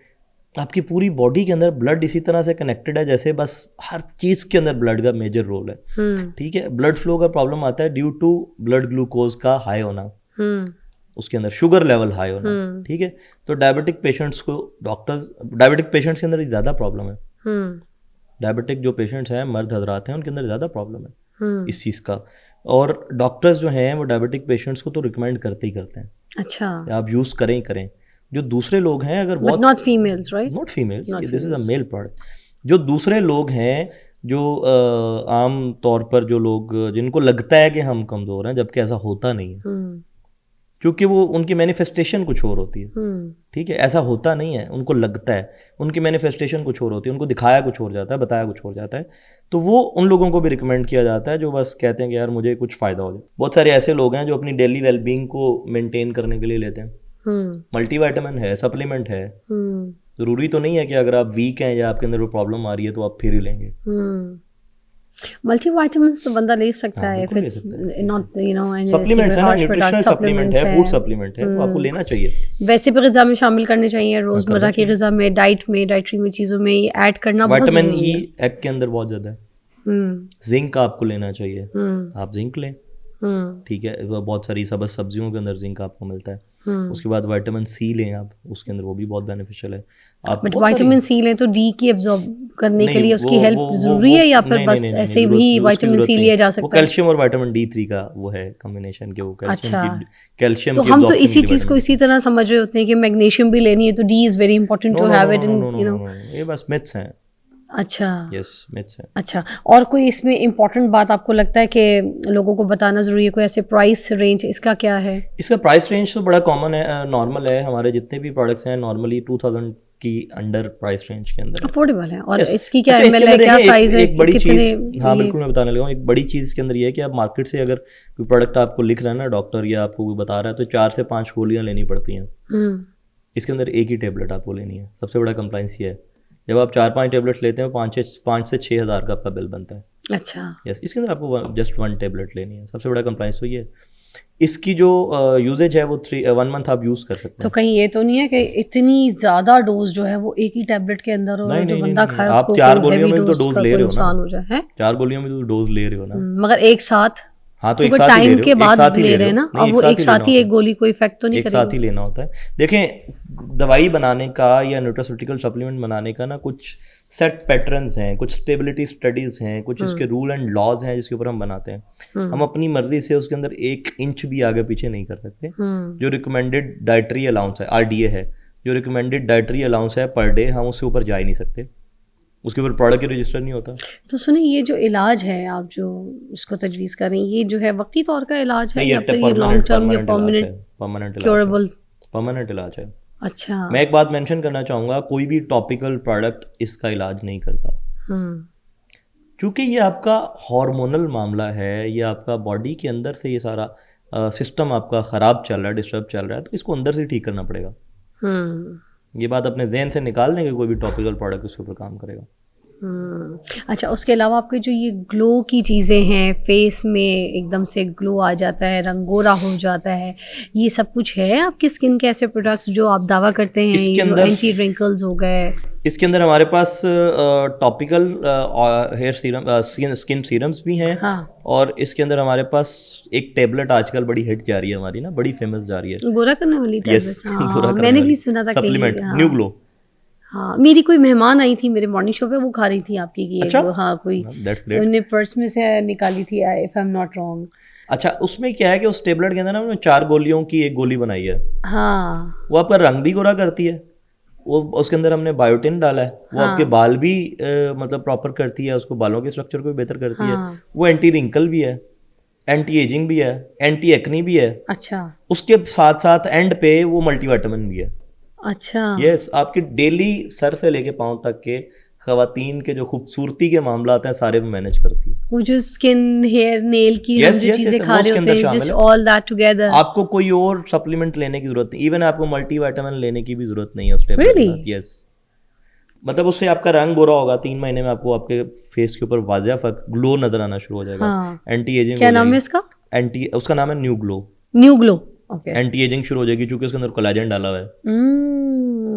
तो आपकी पूरी बॉडी के अंदर ब्लड इसी तरह से कनेक्टेड है जैसे बस हर चीज़ के अंदर ब्लड का मेजर रोल है। ठीक है, ब्लड फ्लो का प्रॉब्लम आता है ड्यू टू ब्लड ग्लूकोज का हाई होना, उसके अंदर शुगर लेवल हाई होना। ठीक है, तो डायबिटिक पेशेंट्स को डायबिटिक पेशेंट्स के अंदर ज़्यादा प्रॉब्लम है। डायबिटिक जो पेशेंट्स हैं, मर्द हजरात हैं, उनके अंदर ज़्यादा प्रॉब्लम है इस चीज़ का। और डॉक्टर्स जो हैं वो डायबिटिक पेशेंट्स को तो रिकमेंड करते ही करते हैं, अच्छा, आप यूज़ करें ही करें। जो दूसरे लोग हैं, अगर बहुत not females, right? Not female, this is a male product. जो दूसरे लोग हैं, जो आम तौर पर जो लोग जिनको लगता है कि हम कमज़ोर हैं, जबकि ऐसा होता नहीं है, क्योंकि वो उनकी मैनिफेस्टेशन कुछ और होती है। ठीक है, ऐसा होता नहीं है, उनको लगता है, उनकी मैनिफेस्टेशन कुछ और होती है, उनको दिखाया कुछ और जाता है, बताया कुछ और जाता है। तो वो उन लोगों को भी रिकमेंड किया जाता है जो बस कहते हैं कि यार मुझे कुछ फ़ायदा हो जाए। बहुत सारे ऐसे लोग हैं जो अपनी डेली वेलबींग को मेनटेन करने के लिए लेते हैं। मल्टीविटामिन है, सप्लीमेंट है, ज़रूरी तो नहीं है कि अगर आप वीक हैं या आपके अंदर वो प्रॉब्लम आ रही है तो आप फिर ही लेंगे। मल्टीविटामिन्स तो बंदा ले सकता हाँ, है, बिल्कुल if ले it's सकता है। not, you know, any supplements है ना, harsh न्यूट्रिशनल product, सप्लीमेंट है, फूड सप्लीमेंट है, तो आपको लेना चाहिए। वैसे भी ग़िज़ा में शामिल करने चाहिए, रोज़मर्रा की ग़िज़ा में, डाइट में, डाइटरी में, चीज़ों में ये ऐड करना बहुत विटामिन ज़रूरी ई है। एग के अंदर बहुत ज़्यादा है। जिंक आपको लेना चाहिए, आप जिंक लें। ठीक है, बहुत सारी सब्जियों के अंदर जिंक आपको मिलता है। उसके बाद विटामिन सी लें आप, उसके अंदर वो भी बहुत बेनिफिशियल है। आप बट विटामिन सी लें तो डी की एब्जॉर्ब करने के लिए उसकी हेल्प ज़रूरी है या फिर बस ऐसे भी विटामिन सी लिया जा सकता है? वो कैल्शियम और विटामिन D3 का वो है कॉम्बिनेशन के, वो कैल्शियम तो हम तो इसी चीज़ को इसी तरह समझ रहे होते हैं कि मैग्नीशियम भी लेनी है तो D is very important to have it in, you know. ये बस मिथ्स हैं। अच्छा, यस, मिथ्स हैं। अच्छा, और कोई इसमें इम्पोर्टेंट बात आपको लगता है कि लोगों को बताना ज़रूरी है? कोई ऐसे प्राइस रेंज इसका क्या है? इसका प्राइस रेंज तो बड़ा कॉमन है, नॉर्मल है। हमारे जितने भी प्रोडक्ट्स हैं नॉर्मली 2000 की अंडर प्राइस रेंज के अंदर अफोर्डेबल है। और Yes. इसकी क्या अच्छा, एमएल है, क्या साइज है, एक बड़ी कितने? चीज़, हाँ बिल्कुल मैं बताने लगा हूँ। एक बड़ी चीज़ इसके अंदर ये है कि आप मार्केट से अगर कोई प्रोडक्ट आपको लिख रहा है ना डॉक्टर, या आपको कोई बता रहा है, तो 4 से 5 गोलियाँ लेनी पड़ती हैं। इसके अंदर एक ही टेबलेट आपको लेनी है। सबसे बड़ा कंप्लाइंस ये है, जब आप 4-5 टेबलेट्स लेते हैं 5 से 6 हज़ार का आपका बिल बनता है। अच्छा, यस, इसके अंदर आपको जस्ट 1 टेबलेट लेनी है। सबसे बड़ा कंप्लाइंस तो ये है। इसकी जो यूजेज है वो 1 मंथ आप यूज़ कर सकते तो हैं। कहीं ये तो नहीं है कि इतनी ज्यादा डोज जो है वो एक ही टैबलेट के अंदर हो नहीं, और जो नहीं, बंदा नहीं, खाए आप उसको 4 कोई गोलियों हेवी में भी तो डोज डोज का ले कोई रहे हो नुकसान ना, हो जाए है। 4 गोलियों में तो डोज ले रहे हो ना। मगर एक साथ, हाँ, तो एक क्योंकि साथ ही ले टाइम रहे के हो, एक बाद साथ ही ले ले रहे रहे हैं हो। ना, नहीं, और वो एक लेना साथ ही होता एक है। गोली कोई इफेक्ट तो नहीं एक साथ ही करेगी। लेना होता है। देखें, दवाई बनाने का या न्यूट्रास्यूटिकल सप्लीमेंट बनाने का ना कुछ सेट पैटर्न्स हैं, कुछ स्टेबिलिटी स्टडीज़ हैं, कुछ इसके रूल एंड लॉज हैं जिसके ऊपर हम बनाते हैं। हम अपनी मर्जी से उसके अंदर 1 इंच भी आगे पीछे नहीं कर सकते। जो रिकमेंडेड डाइटरी अलाउंस है, RDA है, जो रिकमेंडेड डाइटरी अलाउंस है पर डे, हम उससे ऊपर जा ही नहीं सकते। उसके ऊपर प्रोडक्ट रजिस्टर नहीं होता। तो सुनिए, ये जो इलाज है आप जो इसको तजवीज़ कर रही हैं, ये जो है वक्ती तौर का इलाज है नहीं, या फिर ये लॉन्ग टर्म या परमानेंट परमानेंट क्योरेबल? परमानेंट इलाज है। अच्छा। मैं एक बात मेंशन करना चाहूँगा, कोई भी टॉपिकल प्रोडक्ट इसका इलाज नहीं करता, हम्म क्योंकि ये आपका हार्मोनल मामला है, ये आपका बॉडी के अंदर से ये सारा सिस्टम आपका ख़राब चल रहा है, डिस्टर्ब चल रहा है, तो इसको अंदर से ठीक करना पड़ेगा। ये बात अपने जहन से निकाल देंगे, कोई भी टॉपिकल प्रोडक्ट उसके ऊपर काम करेगा। अच्छा, उसके अलावा आपके जो ये ग्लो की चीज़ें हैं, फेस में एकदम से ग्लो आ जाता है, रंग गोरा हो जाता है, ये सब कुछ है आपके स्किन के ऐसे प्रोडक्ट्स जो आप दावा करते हैं, इसके ये जो अंदर एंटी रिंकल्स हो गए? इसके अंदर हमारे पास topical hair serum, skin serums भी हैं। हाँ। और इसके अंदर हमारे पास एक टेबलेट आजकल बड़ी हिट जा रही है हमारी ना, बड़ी फेमस जा रही है। गोरा करने वाली यस, टैबलेट्स? गोरा करने मैंने वाली भी सुना था सप्लीमेंट, हाँ। New glow. हाँ, मेरी कोई मेहमान आई थी मेरे मॉर्निंग शो पे, वो खा रही थी आपकी की अच्छा? हाँ, कोई दैट्स ग्रेट। उन्होंने पर्स में से निकाली थी, if I am not wrong. अच्छा, उसमें क्या है कि उस टेबलेट के अंदर ना उन्होंने 4 गोलियों की एक गोली बनाई है। हाँ। वो आपका रंग भी गोरा करती है, वो उसके अंदर हमने बायोटिन डाला है, वो आपके बाल भी मतलब प्रॉपर करती है, उसको बालों के स्ट्रक्चर को भी बेहतर करती है। वो एंटी रिंकल भी है, एंटी एजिंग भी है, एंटी एक्नी भी है। अच्छा। उसके साथ साथ एंड पे वो मल्टीविटामिन भी है। अच्छा। यस, आपके डेली सर से लेके पाँव तक के खवातीन के जो खूबसूरती के मामला आते हैं सारे वो मैनेज करती है। वो जो स्किन, हेयर, नेल की हम Yes, जो yes, चीजें yes, खा वो रहे उसके होते अंदर हैं, शामिल जस्ट है। All that together. आपको कोई और सप्लीमेंट लेने की जरूरत नहीं, इवन आपको मल्टीविटामिन लेने की भी जरूरत नहीं है उस टेबलेट के साथ। यस, मतलब उससे आपका रंग गोरा होगा, 3 महीने में आपको आपके फेस के ऊपर वाजिया फर्क, ग्लो नजर आना शुरू हो जाएगा। हाँ। एंटी एजिंग क्या नाम है इसका? उसका नाम है new glow. New glow. Okay. Anti ageing शुरू हो जाएगी क्योंकि उसके अंदर कोलेजन डाला हुआ है।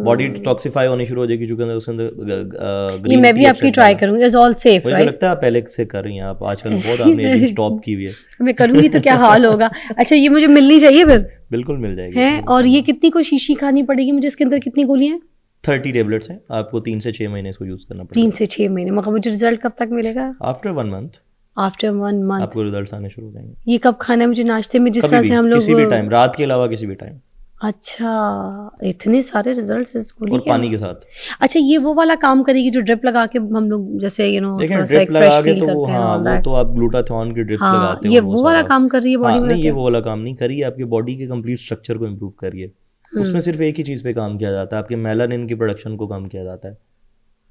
बॉडी डिटॉक्सिफाई होनी शुरू हो जाएगी क्योंकि उसके अंदर ये मैं भी आपकी ट्राई करूंगी। इज ऑल सेफ, मुझे राइट? लगता है आप पहले से कर रही हैं, आप आजकल बहुत आपने एजिंग स्टॉप की हुई है। मैं करूंगी तो क्या हाल होगा। अच्छा, ये मुझे मिलनी चाहिए फिर? बिल्कुल मिल जाएगी। है। और ये कितनी को शीशी खानी पड़ेगी मुझे? इसके अंदर कितनी गोलियां हैं? 30 टेबलेट्स हैं, आपको 3 से 6 महीने इसको यूज करना पड़ेगा। 3 से 6 महीने। मगर मुझे रिजल्ट कब तक मिलेगा? आफ्टर 1 मंथ आफ्टर 1 मंथ आपको रिजल्ट्स आने शुरू हो जाएंगे। ये कब खाना है मुझे नाश्ते में, जिस कभी तरह भी, से हम लोग? किसी भी टाइम, रात के अलावा किसी भी टाइम, अच्छा, इतने सारे रिजल्ट्स इस गोली और के? पानी के साथ। अच्छा, ये वो वाला काम करेगी जो ड्रिप लगा के हम लोग जैसे देखें, थोड़ा सा ड्रिप एक फ्रेश लगा के फील तो वो, करते हैं हाँ, all वो that? तो आप ग्लूटाथियोन की ड्रिप हाँ, लगाते हो, ये वो वाला सारा काम कर रही है बॉडी हाँ, में? नहीं, ये वो वाला काम नहीं करिए, आपकी बॉडी के कंप्लीट स्ट्रक्चर को इम्प्रूव करिए। उसमें सिर्फ एक ही चीज़ पे काम किया जाता है, आपके मेलानिन की प्रोडक्शन को कम किया जाता है,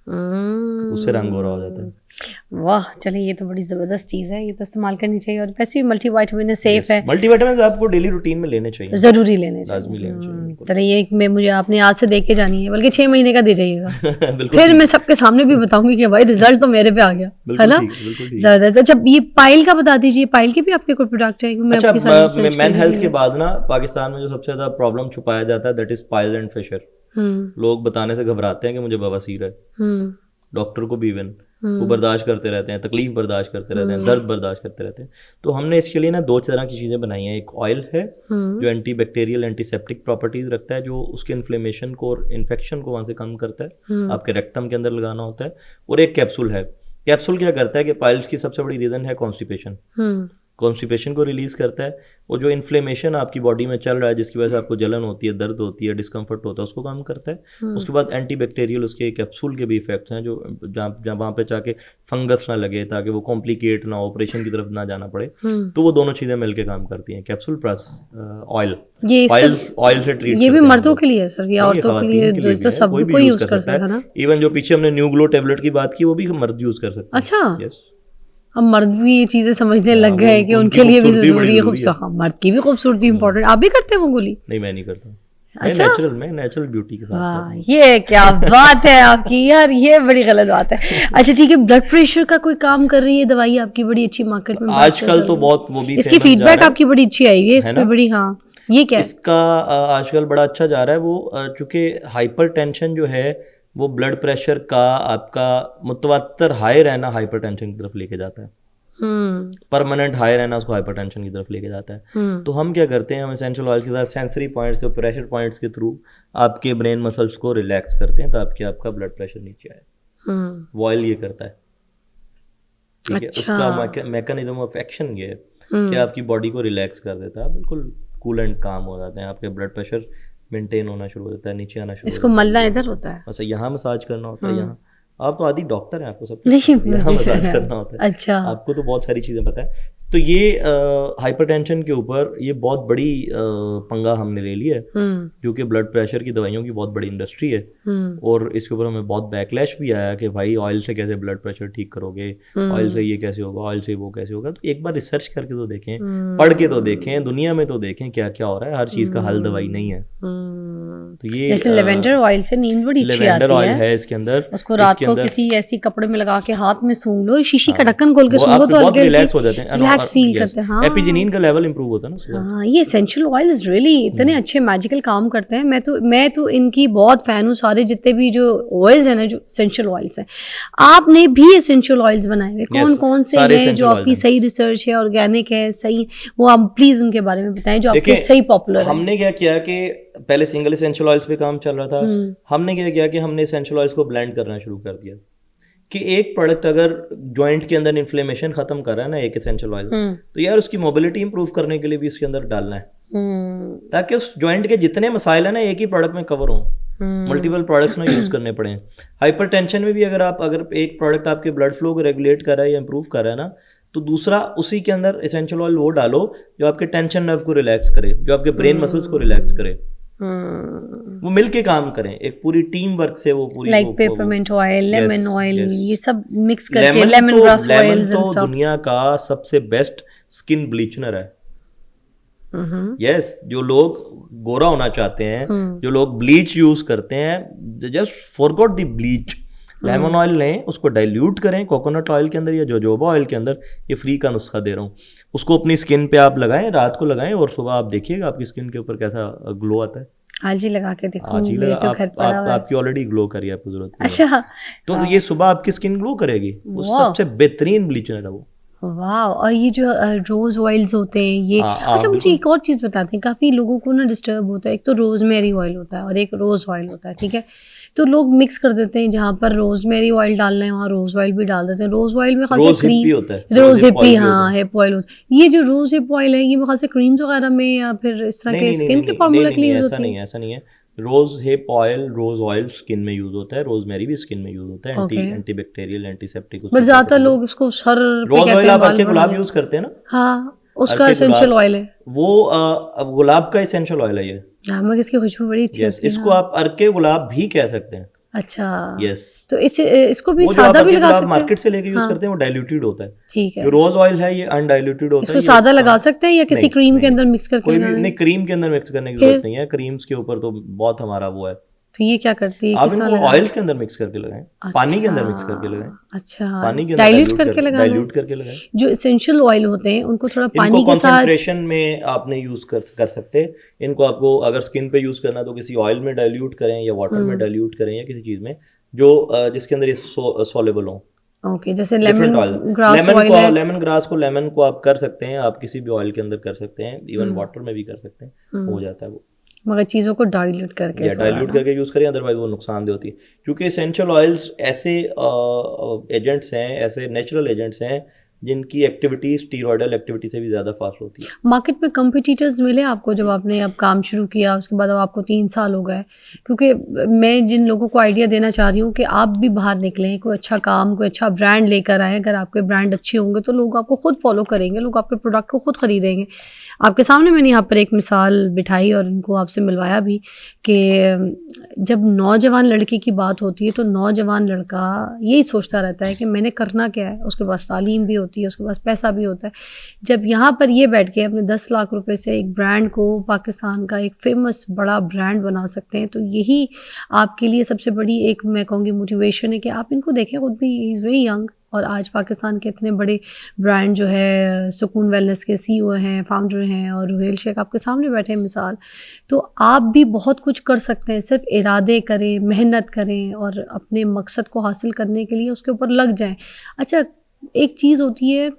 उससे रंग गोरा हो जाता है। वाह, चलिए ये तो बड़ी ज़बरदस्त चीज़ है, ये तो इस्तेमाल करनी चाहिए। और वैसे भी मल्टीविटामिन सेफ है, मल्टीविटामिन आपको डेली रूटीन में लेने चाहिए, ज़रूरी लेने लाजमी चाहिए। लेने चाहिए। चलिए, ये मैं मुझे आपने आज से देख के जानी है, बल्कि 6 महीने का दे जाइएगा। बिल्कुल फिर मैं सबके सामने भी बताऊंगी कि भाई रिजल्ट तो मेरे पे आ गया, है ना? बिल्कुल ठीक। ज़बरदस्त। अच्छा, ये पाइल का बता दीजिए, पाइल के भी आपके कोई प्रोडक्ट है? मैं आपके साथ अच्छा, मेन हेल्थ के बाद ना पाकिस्तान में जो सबसे ज़्यादा प्रॉब्लम छुपाया जाता है, that is piles and fissure. लोग बताने से घबराते हैं कि मुझे बवासीर है, डॉक्टर को भी इवन वो बर्दाश्त करते रहते हैं, तकलीफ बर्दाश्त करते रहते हैं, दर्द बर्दाश्त करते रहते हैं। तो हमने इसके लिए ना 2 तरह की चीज़ें बनाई हैं। एक ऑयल है जो एंटी बैक्टीरियल, एंटीसेप्टिक प्रॉपर्टीज रखता है, जो उसके इन्फ्लेमेशन को और इन्फेक्शन को वहाँ से कम करता है, आपके रेक्टम के अंदर लगाना होता है। और एक कैप्सूल है। कैप्सूल क्या करता है कि पाइल्स की सबसे बड़ी रीज़न है कॉन्स्टिपेशन, कॉन्स्टिपेशन को रिलीज करता है। और जो इन्फ्लेमेशन आपकी बॉडी में चल रहा है, जिसकी वजह से आपको जलन होती है, दर्द होती है, डिस्कम्फर्ट होता है, उसको कम करता है। उसके बाद एंटी बैक्टीरियल उसके कैप्सूल के भी इफेक्ट्स हैं, जो जहाँ वहाँ पे जाके फंगस ना लगे, ताकि वो कॉम्प्लिकेट ना, ऑपरेशन की तरफ ना जाना पड़े। तो वो दोनों चीज़ें मिलकर काम करती हैं, कैप्सूल प्लस ऑयल। ये ऑयल से ट्रीट ये भी मर्दों के लिए है सर, या औरतों के लिए? तो सब कोई यूज कर सकता है ना? इवन जो पीछे हमने न्यू ग्लो टेबलेट की बात की, वो भी मर्द यूज कर सकते हैं। अच्छा, यस। अब मर्द भी ये चीजें समझने लग गए कि उनके लिए भी जरूरी है। हाँ, मर्द की भी खूबसूरती इंपॉर्टेंट। आप भी करते हैं वो गोली? नहीं, मैं नहीं करता। अच्छा, मैं नेचुरल ब्यूटी के साथ वाह, करता हूँ। ये क्या बात है आपकी यार, ये बड़ी गलत बात है। अच्छा ठीक है, ब्लड प्रेशर का कोई काम कर रही है दवाई आपकी, बड़ी अच्छी मार्केट में बात आजकल चल तो रही है। बहुत वो भी इसकी फेमस जा फीडबैक रहा आपकी बड़ी अच्छी आई है इस है पे ना? बड़ी, हाँ, ये क्या है? इसका आजकल बड़ा अच्छा जा रहा है वो, चूंकि हाइपरटेंशन जो है वो ब्लड प्रेशर का आपका मुतवत्तर हाई रहना हाइपरटेंशन की तरफ लेके जाता है। परमानेंट हाई रहना उसको हाइपरटेंशन की तरफ लेके जाता है। तो हम क्या करते हैं, हम एसेंशियल ऑयल के साथ सेंसरी पॉइंट्स और प्रेशर पॉइंट्स के थ्रू आपके ब्रेन मसल्स को रिलैक्स करते हैं ताकि आपका ब्लड प्रेशर नीचे आए। वो ऑयल ये करता है, ठीक है। उसका मैकेनिज्म ऑफ एक्शन ये है कि आपकी बॉडी को रिलैक्स कर देता है, बिल्कुल कूल एंड काम हो जाते हैं, आपके ब्लड प्रेशर मेंटेन होना शुरू हो जाता है, नीचे आना शुरू इसको हो जाता है। मलना इधर होता है? अच्छा, यहाँ मसाज करना होता है, यहाँ आप तो आदि डॉक्टर हैं, आपको सब नहीं, यहाँ मुझे मसाज करना होता है। अच्छा, आपको तो बहुत सारी चीज़ें पता है। तो ये हाइपरटेंशन के ऊपर ये बहुत बड़ी पंगा हमने ले लिया है, क्योंकि ब्लड प्रेशर की दवाइयों की बहुत बड़ी इंडस्ट्री है और इसके ऊपर हमें बहुत बैकलैश भी आया कि भाई ऑयल से कैसे ब्लड प्रेशर ठीक करोगे, ऑयल से ये कैसे होगा, ऑयल से वो कैसे होगा। तो एक बार रिसर्च करके तो देखें, पढ़ के तो देखें, दुनिया में तो देखें क्या क्या हो रहा है। हर चीज़ का हल दवाई नहीं है। तो ये जैसे लेवेंडर ऑयल से नींद बड़ी अच्छी लेवेंडर आती ऑयल है इसके अंदर, उसको रात को किसी ऐसी कपड़े में लगा के हाथ में सूंघ लो, शीशी का ढक्कन खोल के वो सूंघो आप तो बहुत हल्के रिलैक्स हो जाते हैं, रिलैक्स फील करते हैं। हाँ, एपिजिनिन का लेवल इंप्रूव होता है ना उससे। हाँ, ये एसेंशियल ऑयल्स रियली इतने अच्छे मैजिकल काम करते हैं। मैं तो इनकी बहुत फैन हूँ। सारे जितने भी जो ऑयल्स हैं ना, जो एसेंशियल ऑयल्स हैं, आपने भी एसेंशियल ऑयल्स बनाए हुए कौन कौन से हैं जो आपकी सही रिसर्च है, ऑर्गेनिक है, सही, वो आप प्लीज उनके बारे में बताएं जो आपके सही पॉपुलर है। हमने क्या किया कि पहले सिंगल एसेंशियल ऑयल्स पे काम चल रहा था, हमने क्या किया कि हमने एसेंशियल ऑयल्स को ब्लेंड करना शुरू कर दिया कि एक प्रोडक्ट अगर जॉइंट के अंदर इन्फ्लेमेशन खत्म कर रहा है ना, एक एसेंशियल ऑयल, तो यार उसकी मोबिलिटी इंप्रूव करने के लिए भी इसके अंदर डालना है, ताकि उस जॉइंट के जितने मसाइल है ना एक ही प्रोडक्ट में कवर हों, मल्टीपल प्रोडक्ट्स ना यूज करने पड़े। हाइपरटेंशन में भी अगर एक प्रोडक्ट आपके ब्लड फ्लो को रेगुलेट कर रहा है या इंप्रूव कर रहा है ना, तो दूसरा उसी के अंदर एसेंशियल ऑयल वो डालो जो आपके टेंशन नर्व को रिलैक्स करे, जो आपके ब्रेन मसल्स को रिलैक्स करे, वो मिलके काम करें, एक पूरी टीम वर्क से वो पूरी like peppermint oil, lemon oil, ये सब मिक्स करके, lemon grass oils and stuff. दुनिया का सबसे बेस्ट स्किन ब्लीचनर है। यस, जो लोग गोरा होना चाहते हैं, जो लोग ब्लीच यूज करते हैं, just forgot the bleach. Lemon oil लें, उसको डाइल्यूट करें कोकोनट ऑयल के अंदर या जोजोबा ऑयल के अंदर, ये फ्री का नुस्खा दे रहा हूँ, उसको अपनी स्किन पे आप लगाएं, रात को लगाएं और सुबह आप देखिएगा आपकी स्किन के ऊपर कैसा ग्लो आता है। आज ही लगा के देखूं, आज ही लगा, तो घर पड़ा हुआ है। आपकी ऑलरेडी ग्लो करी है, आपको जरूरत नहीं है। अच्छा, तो ये सुबह आपकी स्किन ग्लो करेगी, वो सबसे बेहतरीन ब्लीचनर है वो। वाह। और ये जो रोज ऑयल्स होते हैं ये, अच्छा मुझे एक और चीज़ बताते हैं, काफ़ी लोगों को ना डिस्टर्ब होता है, एक तो रोजमेरी ऑयल होता है और एक रोज ऑयल होता है, ठीक है। तो लोग मिक्स कर देते हैं, जहाँ पर रोजमेरी ऑयल डालना है वहाँ रोज ऑयल भी डाल देते हैं। रोज ऑयल में खास से क्रीम होता है, रोज हिप्पी, हाँ, हिप ऑयल होता है। ये जो रोज हिप ऑयल है ये मेरे ख्याल से क्रीम्स वगैरह में या फिर इस तरह के स्किन के फॉर्मूला के लिए यूज होती है। ऐसा नहीं है। Rose hip oil, rose oil skin में यूज होता है, रोजमेरी भी स्किन में यूज होता है, एंटी बैक्टीरियल, एंटीसेप्टिक। बट ज्यादातर लोग इसको सर पे कहते हैं। रोज ऑयल आप अर्के गुलाब यूज करते हैं ना? हाँ, उसका एसेंशियल ऑयल है वो, गुलाब का एसेंशियल ऑयल है ये। नमक, इसकी खुशबू बड़ी अच्छी होती है। इसको आप अर्के गुलाब भी कह सकते हैं। अच्छा, यस। तो इसको भी सादा भी लगा सकते हैं? मार्केट से लेके यूज करते हैं, वो डाइल्यूटेड होता है। ठीक है। जो रोज ऑयल है ये अनडाइल्यूटेड होता है। इसको सादा लगा सकते हैं या किसी क्रीम के अंदर मिक्स करके? कोई भी नहीं, क्रीम के अंदर मिक्स करने की जरूरत नहीं है, क्रीम्स के ऊपर तो बहुत हमारा वो है। तो ये क्या करती है? आप इनको ऑयल के अंदर मिक्स करके लगाएं, पानी के अंदर मिक्स करके लगाएं। अच्छा, पानी के अंदर डाइल्यूट करके लगाएं। डाइल्यूट करके लगाएं। जो एसेंशियल ऑयल होते हैं उनको थोड़ा पानी के साथ कंसंट्रेशन में आपने यूज कर सकते हैं इनको। आपको अगर स्किन पे यूज करना तो किसी ऑयल में डाइल्यूट करें या वाटर में डाइल्यूट करें या किसी चीज में जो जिसके अंदर ये सोलेबल हो। ओके, जैसे लेमन ग्रास ऑयल है। लेमन ग्रास को, लेमन को आप कर सकते हैं, आप किसी भी ऑयल के अंदर कर सकते हैं, इवन वाटर में भी कर सकते हैं, हो जाता है वो। मगर चीज़ों को डाइल्यूट करके यूज़ करें, अदरवाइज वो नुकसानदेह होती है। क्योंकि एसेंशियल ऑयल्स ऐसे एजेंट्स हैं, ऐसे नेचुरल एजेंट्स हैं जिनकी एक्टिविटी स्टीरॉयडल एक्टिविटी से भी ज़्यादा फास्ट होती है। मार्केट में कंपिटिटर्स मिले आपको जब आपने अब काम शुरू किया, उसके बाद अब आपको 3 साल हो गए? क्योंकि मैं जिन लोगों को आइडिया देना चाह रही हूँ कि आप भी बाहर निकलें, कोई अच्छा काम, कोई अच्छा ब्रांड लेकर आएँ। अगर आपके ब्रांड अच्छे होंगे तो लोग आपको खुद फॉलो करेंगे, लोग आपके प्रोडक्ट को खुद ख़रीदेंगे। आपके सामने मैंने यहाँ पर एक मिसाल बिठाई और इनको आपसे मिलवाया भी कि जब नौजवान लड़के की बात होती है तो नौजवान लड़का यही सोचता रहता है कि मैंने करना क्या है। उसके पास तालीम भी होती होती है, उसके पास पैसा भी होता है। जब यहाँ पर ये बैठ के अपने 10 लाख रुपए से एक ब्रांड को पाकिस्तान का एक फेमस बड़ा ब्रांड बना सकते हैं, तो यही आपके लिए सबसे बड़ी एक मैं कहूँगी मोटिवेशन है कि आप इनको देखें। खुद भी ही इज़ वेरी यंग और आज पाकिस्तान के इतने बड़े ब्रांड जो है सुकून वेलनेस के CEO हैं, फाउंडर हैं, और रुहेल शेख आपके सामने बैठे हैं मिसाल। तो आप भी बहुत कुछ कर सकते हैं, सिर्फ इरादे करें, मेहनत करें और अपने मकसद को हासिल करने के लिए उसके ऊपर लग जाएं। अच्छा, एक चीज़ होती है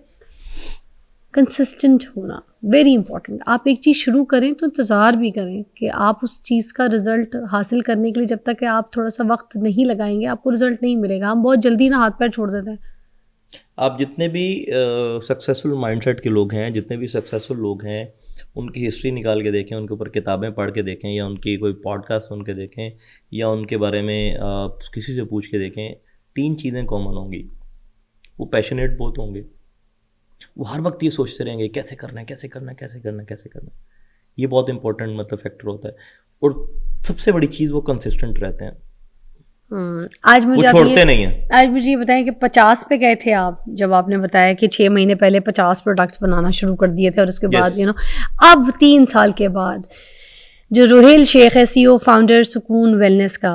कंसिस्टेंट होना, वेरी इंपॉर्टेंट। आप एक चीज़ शुरू करें तो इंतज़ार भी करें कि आप उस चीज़ का रिज़ल्ट हासिल करने के लिए जब तक कि आप थोड़ा सा वक्त नहीं लगाएंगे आपको रिज़ल्ट नहीं मिलेगा। हम बहुत जल्दी ना हाथ पैर छोड़ देते हैं। आप जितने भी सक्सेसफुल माइंडसेट के लोग हैं, जितने भी सक्सेसफुल लोग हैं, उनकी हिस्ट्री निकाल के देखें, उनके ऊपर किताबें पढ़ के देखें, या उनकी कोई पॉडकास्ट सुन के देखें, या उनके बारे में किसी से पूछ के देखें, 3 चीज़ें कॉमन होंगी। वो पैशनेट बहुत होंगे, वो हर वक्त ये सोचते रहेंगे कैसे करना है, कैसे करना है, कैसे करना है, कैसे करना है। ये बहुत इंपॉर्टेंट मतलब फैक्टर होता है। और सबसे बड़ी चीज़ वो कंसिस्टेंट रहते हैं, आज मुझे वो छोड़ते नहीं हैं। आज मुझे ये बताएं कि 50 पे गए थे आप, जब आपने बताया कि 6 महीने पहले 50 प्रोडक्ट्स बनाना शुरू कर दिए थे, और उसके बाद अब 3 साल के बाद जो रुहेल शेख है CEO फाउंडर सुकून वेलनेस का,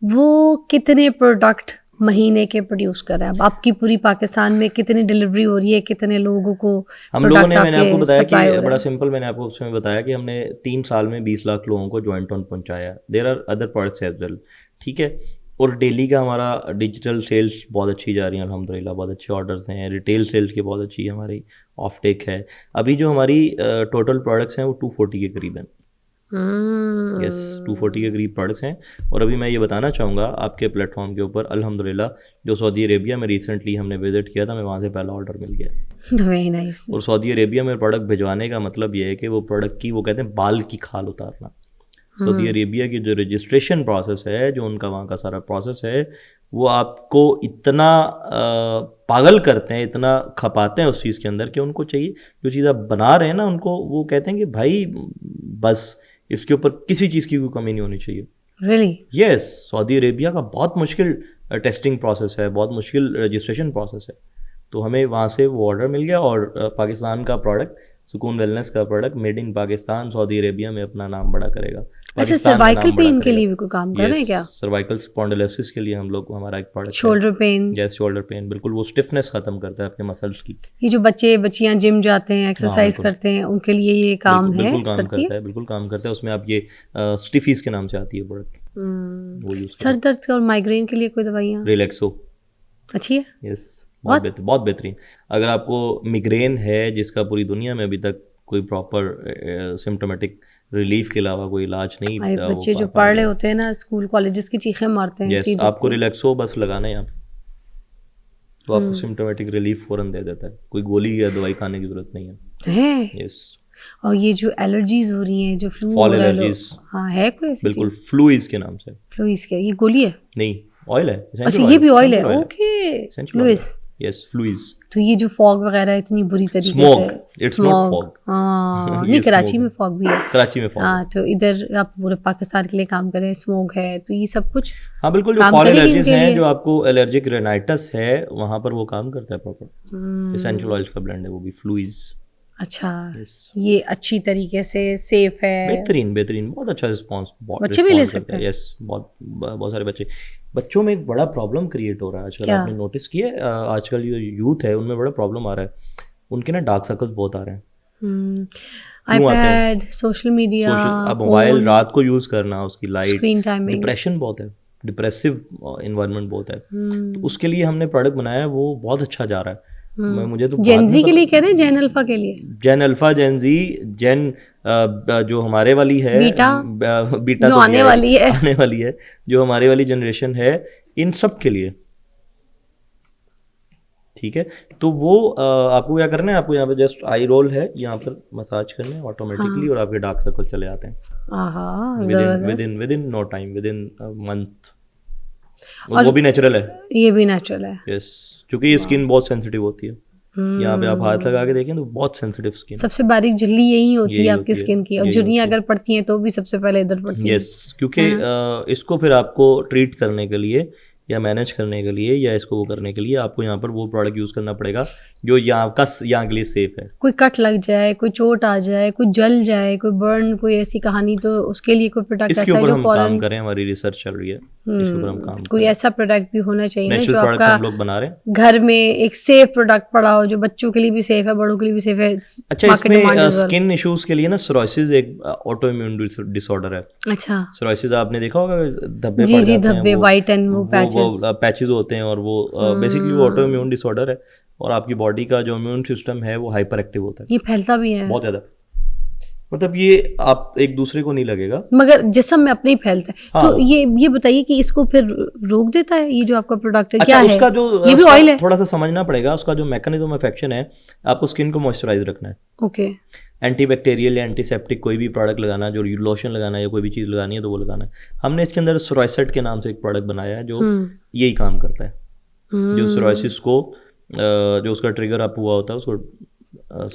वो कितने प्रोडक्ट महीने के प्रोड्यूस कर रहा है? अब आपकी पूरी पाकिस्तान में कितनी डिलीवरी हो रही है, कितने लोगों को हम लोगों ने, मैंने आपको बताया कि बड़ा सिंपल, मैंने आपको उसमें बताया कि हमने 3 साल में 20 लाख लोगों को जॉइंट ऑन पहुंचाया। There are other products as well, ठीक है। और डेली का हमारा डिजिटल सेल्स बहुत अच्छी जा रही है अल्हम्दुलिल्लाह, बहुत अच्छे ऑर्डर्स हैं। रिटेल सेल्स की बहुत अच्छी हमारी ऑफ टेक है। अभी जो हमारी टोटल प्रोडक्ट्स हैं वो 240 के करीब हैं। यस, 240 के करीब प्रोडक्ट्स हैं। और अभी मैं ये बताना चाहूँगा आपके प्लेटफॉर्म के ऊपर, अल्हम्दुलिल्लाह जो सऊदी अरेबिया में रिसेंटली हमने विजिट किया था, मैं वहाँ से पहला ऑर्डर मिल गया। Very nice. और सऊदी अरेबिया में प्रोडक्ट भिजवाने का मतलब ये है कि वो प्रोडक्ट की, वो कहते हैं बाल की खाल उतारना। सऊदी अरेबिया की जो रजिस्ट्रेशन प्रोसेस है, जो उनका वहाँ का सारा प्रोसेस है, वो आपको इतना पागल करते हैं, इतना खपाते हैं उस चीज़ के अंदर कि उनको चाहिए जो चीज़ आप बना रहे हैं ना, उनको वो कहते हैं कि भाई बस इसके ऊपर किसी चीज़ की कोई कमी नहीं होनी चाहिए। रियली? यस, सऊदी अरेबिया का बहुत मुश्किल टेस्टिंग प्रोसेस है, बहुत मुश्किल रजिस्ट्रेशन प्रोसेस है। तो हमें वहाँ से वो ऑर्डर मिल गया, और पाकिस्तान का प्रोडक्ट, सुकून वेलनेस का product made in Pakistan, Saudi Arabia में अपना नाम बड़ा करेगा। अच्छा, सर्वाइकल पेन के लिए भी कोई काम कर रहे हैं क्या? सर्वाइकल स्पॉन्डिलोसिस के लिए हम लोग, हमारा एक product, shoulder pain. Yes, shoulder pain, बिल्कुल वो स्टिफनेस खत्म करता है आपके मसल्स की। ये जो बच्चे बच्चियां जिम जाते हैं, एक्सरसाइज करते हैं, उनके लिए ये काम है? बिल्कुल काम करता है, बिल्कुल काम करता है। उसमें आप ये स्टिफीज के नाम से आती है प्रोडक्ट, वो यूज। सर दर्द और माइग्रेन के लिए कोई दवाइयाँ? रिलैक्सो अच्छी है। यस, बहुत बेहतरीन। अगर आपको मिग्रेन है, जिसका पूरी दुनिया में अभी तक कोई प्रॉपर सिम्टोमेटिक रिलीफ के अलावा कोई इलाज नहीं, बच्चे जो पढ़ रहे होते हैं ना स्कूल कॉलेजेस की चीखें मारते हैं। यस, आपको रिलैक्सो बस लगाना है, तो आपको सिम्टोमेटिक रिलीफ फौरन दे देता है, कोई गोली या दवाई खाने की जरूरत नहीं है। यस। और ये जो एलर्जीज हो रही हैं, जो फ्लू, फॉल एलर्जीज, हाँ है कोई ऐसी? बिल्कुल, फ्लूइज के नाम से। फ्लूइज के, ये गोली है? नहीं, ऑयल है। अच्छा, ये भी ऑयल है। ओके, फ्लूइज। यस, फ्लूइज। तो ये जो फॉग वगैरह इतनी बुरी तरीके से, इट्स नॉट फॉग। हाँ, नहीं, कराची में फॉग भी है। कराची में फॉग, हाँ, तो इधर आप पूरे पाकिस्तान के लिए काम कर रहे हैं, स्मोक है, तो ये सब कुछ, हाँ बिल्कुल, जो फॉल एलर्जीज हैं, जो आपको एलर्जिक रेनाइटिस है, वहाँ पर वो काम करता है प्रॉपर। एसेंशियल ऑयल्स का ब्लेंड है वो भी, फ्लूइज। अच्छा, ये अच्छी तरीके से सेफ है? बेहतरीन, बहुत अच्छा रिस्पॉन्स, बच्चे भी ले सकते हैं? यस, बहुत सारे बच्चों में एक बड़ा प्रॉब्लम क्रिएट हो रहा है आजकल। आपने नोटिस किया है, आजकल जो यूथ है उनमें बड़ा प्रॉब्लम आ रहा है, उनके ना डार्क सर्कल्स बहुत आ रहे हैं। आईपैड, सोशल मीडिया, अब मोबाइल रात को यूज करना, उसकी लाइट, स्क्रीन टाइमिंग, डिप्रेशन बहुत है, डिप्रेसिव इन्वायरमेंट बहुत है। तो उसके लिए हमने प्रोडक्ट बनाया है, वो बहुत अच्छा जा रहा है। मुझे तो जेन जी के लिए कह रहे हैं, जेन अल्फा के लिए? जेन अल्फा, जेन जी, जेन जो हमारे वाली है, बीटा जो आने वाली है, जो हमारे वाली जनरेशन है, इन सब के लिए, ठीक है। तो वो आपको क्या करना है, आपको यहाँ पे जस्ट आई रोल है, यहाँ पर मसाज करना है ऑटोमेटिकली, और आपके डार्क सर्कल चले आते हैं विद इन नो टाइम, विद इन मंथ। और वो भी नेचुरल है, ये भी नेचुरल है। यस, क्योंकि ये स्किन बहुत सेंसिटिव होती है। यहाँ पे आप हाथ लगा के देखें तो बहुत सेंसिटिव स्किन, सबसे बारीक झिल्ली यही होती है आपकी स्किन की, और झुर्रियाँ अगर पड़ती हैं तो भी सबसे पहले इधर पड़ती है। यस, क्योंकि इसको फिर आपको ट्रीट करने के लिए या मैनेज करने के लिए या इसको वो करने के लिए आपको यहाँ पर वो प्रोडक्ट यूज़ करना पड़ेगा जो यहाँ के लिए सेफ है। कोई कट लग जाए, कोई चोट आ जाए, कोई जल जाए, कोई बर्न, कोई ऐसी कहानी, तो उसके लिए कोई प्रोडक्ट इसके ऐसा है ऊपर जो हम काम कर रहे हैं, हमारी रिसर्च चल रही है, इसके ऊपर हम काम कर कोई रहे हैं। ऐसा प्रोडक्ट भी होना चाहिए ना नेचुरल जो प्रोडक्ट आपका हम लोग बना रहे हैं। घर में एक सेफ प्रोडक्ट पड़ा हो, जो बच्चों के लिए भी सेफ है, बड़ों के लिए भी सेफ है। अच्छा, मार्केट डिमांड इसमें as well। स्किन इश्यूज के लिए ना सोराइसिस एक ऑटो इम्यून डिसऑर्डर है। अच्छा, सोराइसिस आपने देखा होगा, धब्बे जी पड़ जी, जाते हैं, धब्बे, वाइट एंड वो पैचेस। वो पैचेस होते हैं, और वो बेसिकली वो ऑटो इम्यून डिसऑर्डर है, और आपकी बॉडी का जो इम्यून सिस्टम है वो हाइपर एक्टिव होता है, ये फैलता भी है बहुत ज़्यादा। मतलब ये आप एक दूसरे को नहीं लगेगा, मगर जिस्म में अपने ही फैलता है। हाँ। तो ये बताइए कि इसको फिर रोक देता है ये जो आपका प्रोडक्ट है? अच्छा, क्या है उसका जो ये भी उसका ऑयल है? थोड़ा सा समझना पड़ेगा। उसका जो मैकेनिज्म ऑफ एक्शन है, आपको स्किन को मॉइस्चराइज रखना है। ओके, एंटीबैक्टीरियल या एंटीसेप्टिक कोई भी प्रोडक्ट लगाना, जो लोशन लगाना है या कोई भी चीज़ लगानी है तो वो लगाना है। हमने इसके अंदर सोराइसेट के नाम से एक प्रोडक्ट बनाया है जो यही काम करता है, जो सोराइसिस को जो उसका ट्रिगर अप हुआ होता है उसको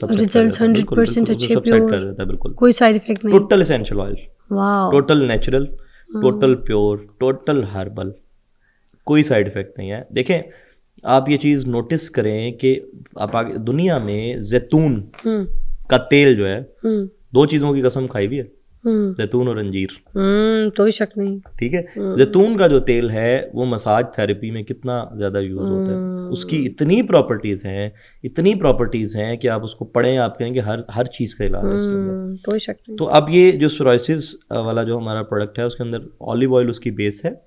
रिजल्ट्स 100% अच्छे, सबसाइड कर देता है, बिल्कुल। कोई साइड इफेक्ट नहीं। Total essential oil, wow, total natural, total pure, total herbal, कोई साइड इफेक्ट नहीं है। देखें, आप ये चीज़ नोटिस करें कि आप आगे दुनिया में जैतून का तेल जो है, दो चीज़ों की कसम खाई हुई है, जैतून और अंजीर। कोई शक नहीं। ठीक है, जैतून का जो तेल है वो मसाज थेरेपी में कितना ज़्यादा यूज़ होता है, उसकी इतनी प्रॉपर्टीज़ हैं कि आप उसको पढ़ें, आप कहेंगे हर चीज़ का इलाज है इसके अंदर। कोई शक नहीं। तो अब ये जो सोराइसिस वाला जो हमारा प्रोडक्ट है, उसके अंदर ऑलिव ऑयल उसकी बेस है,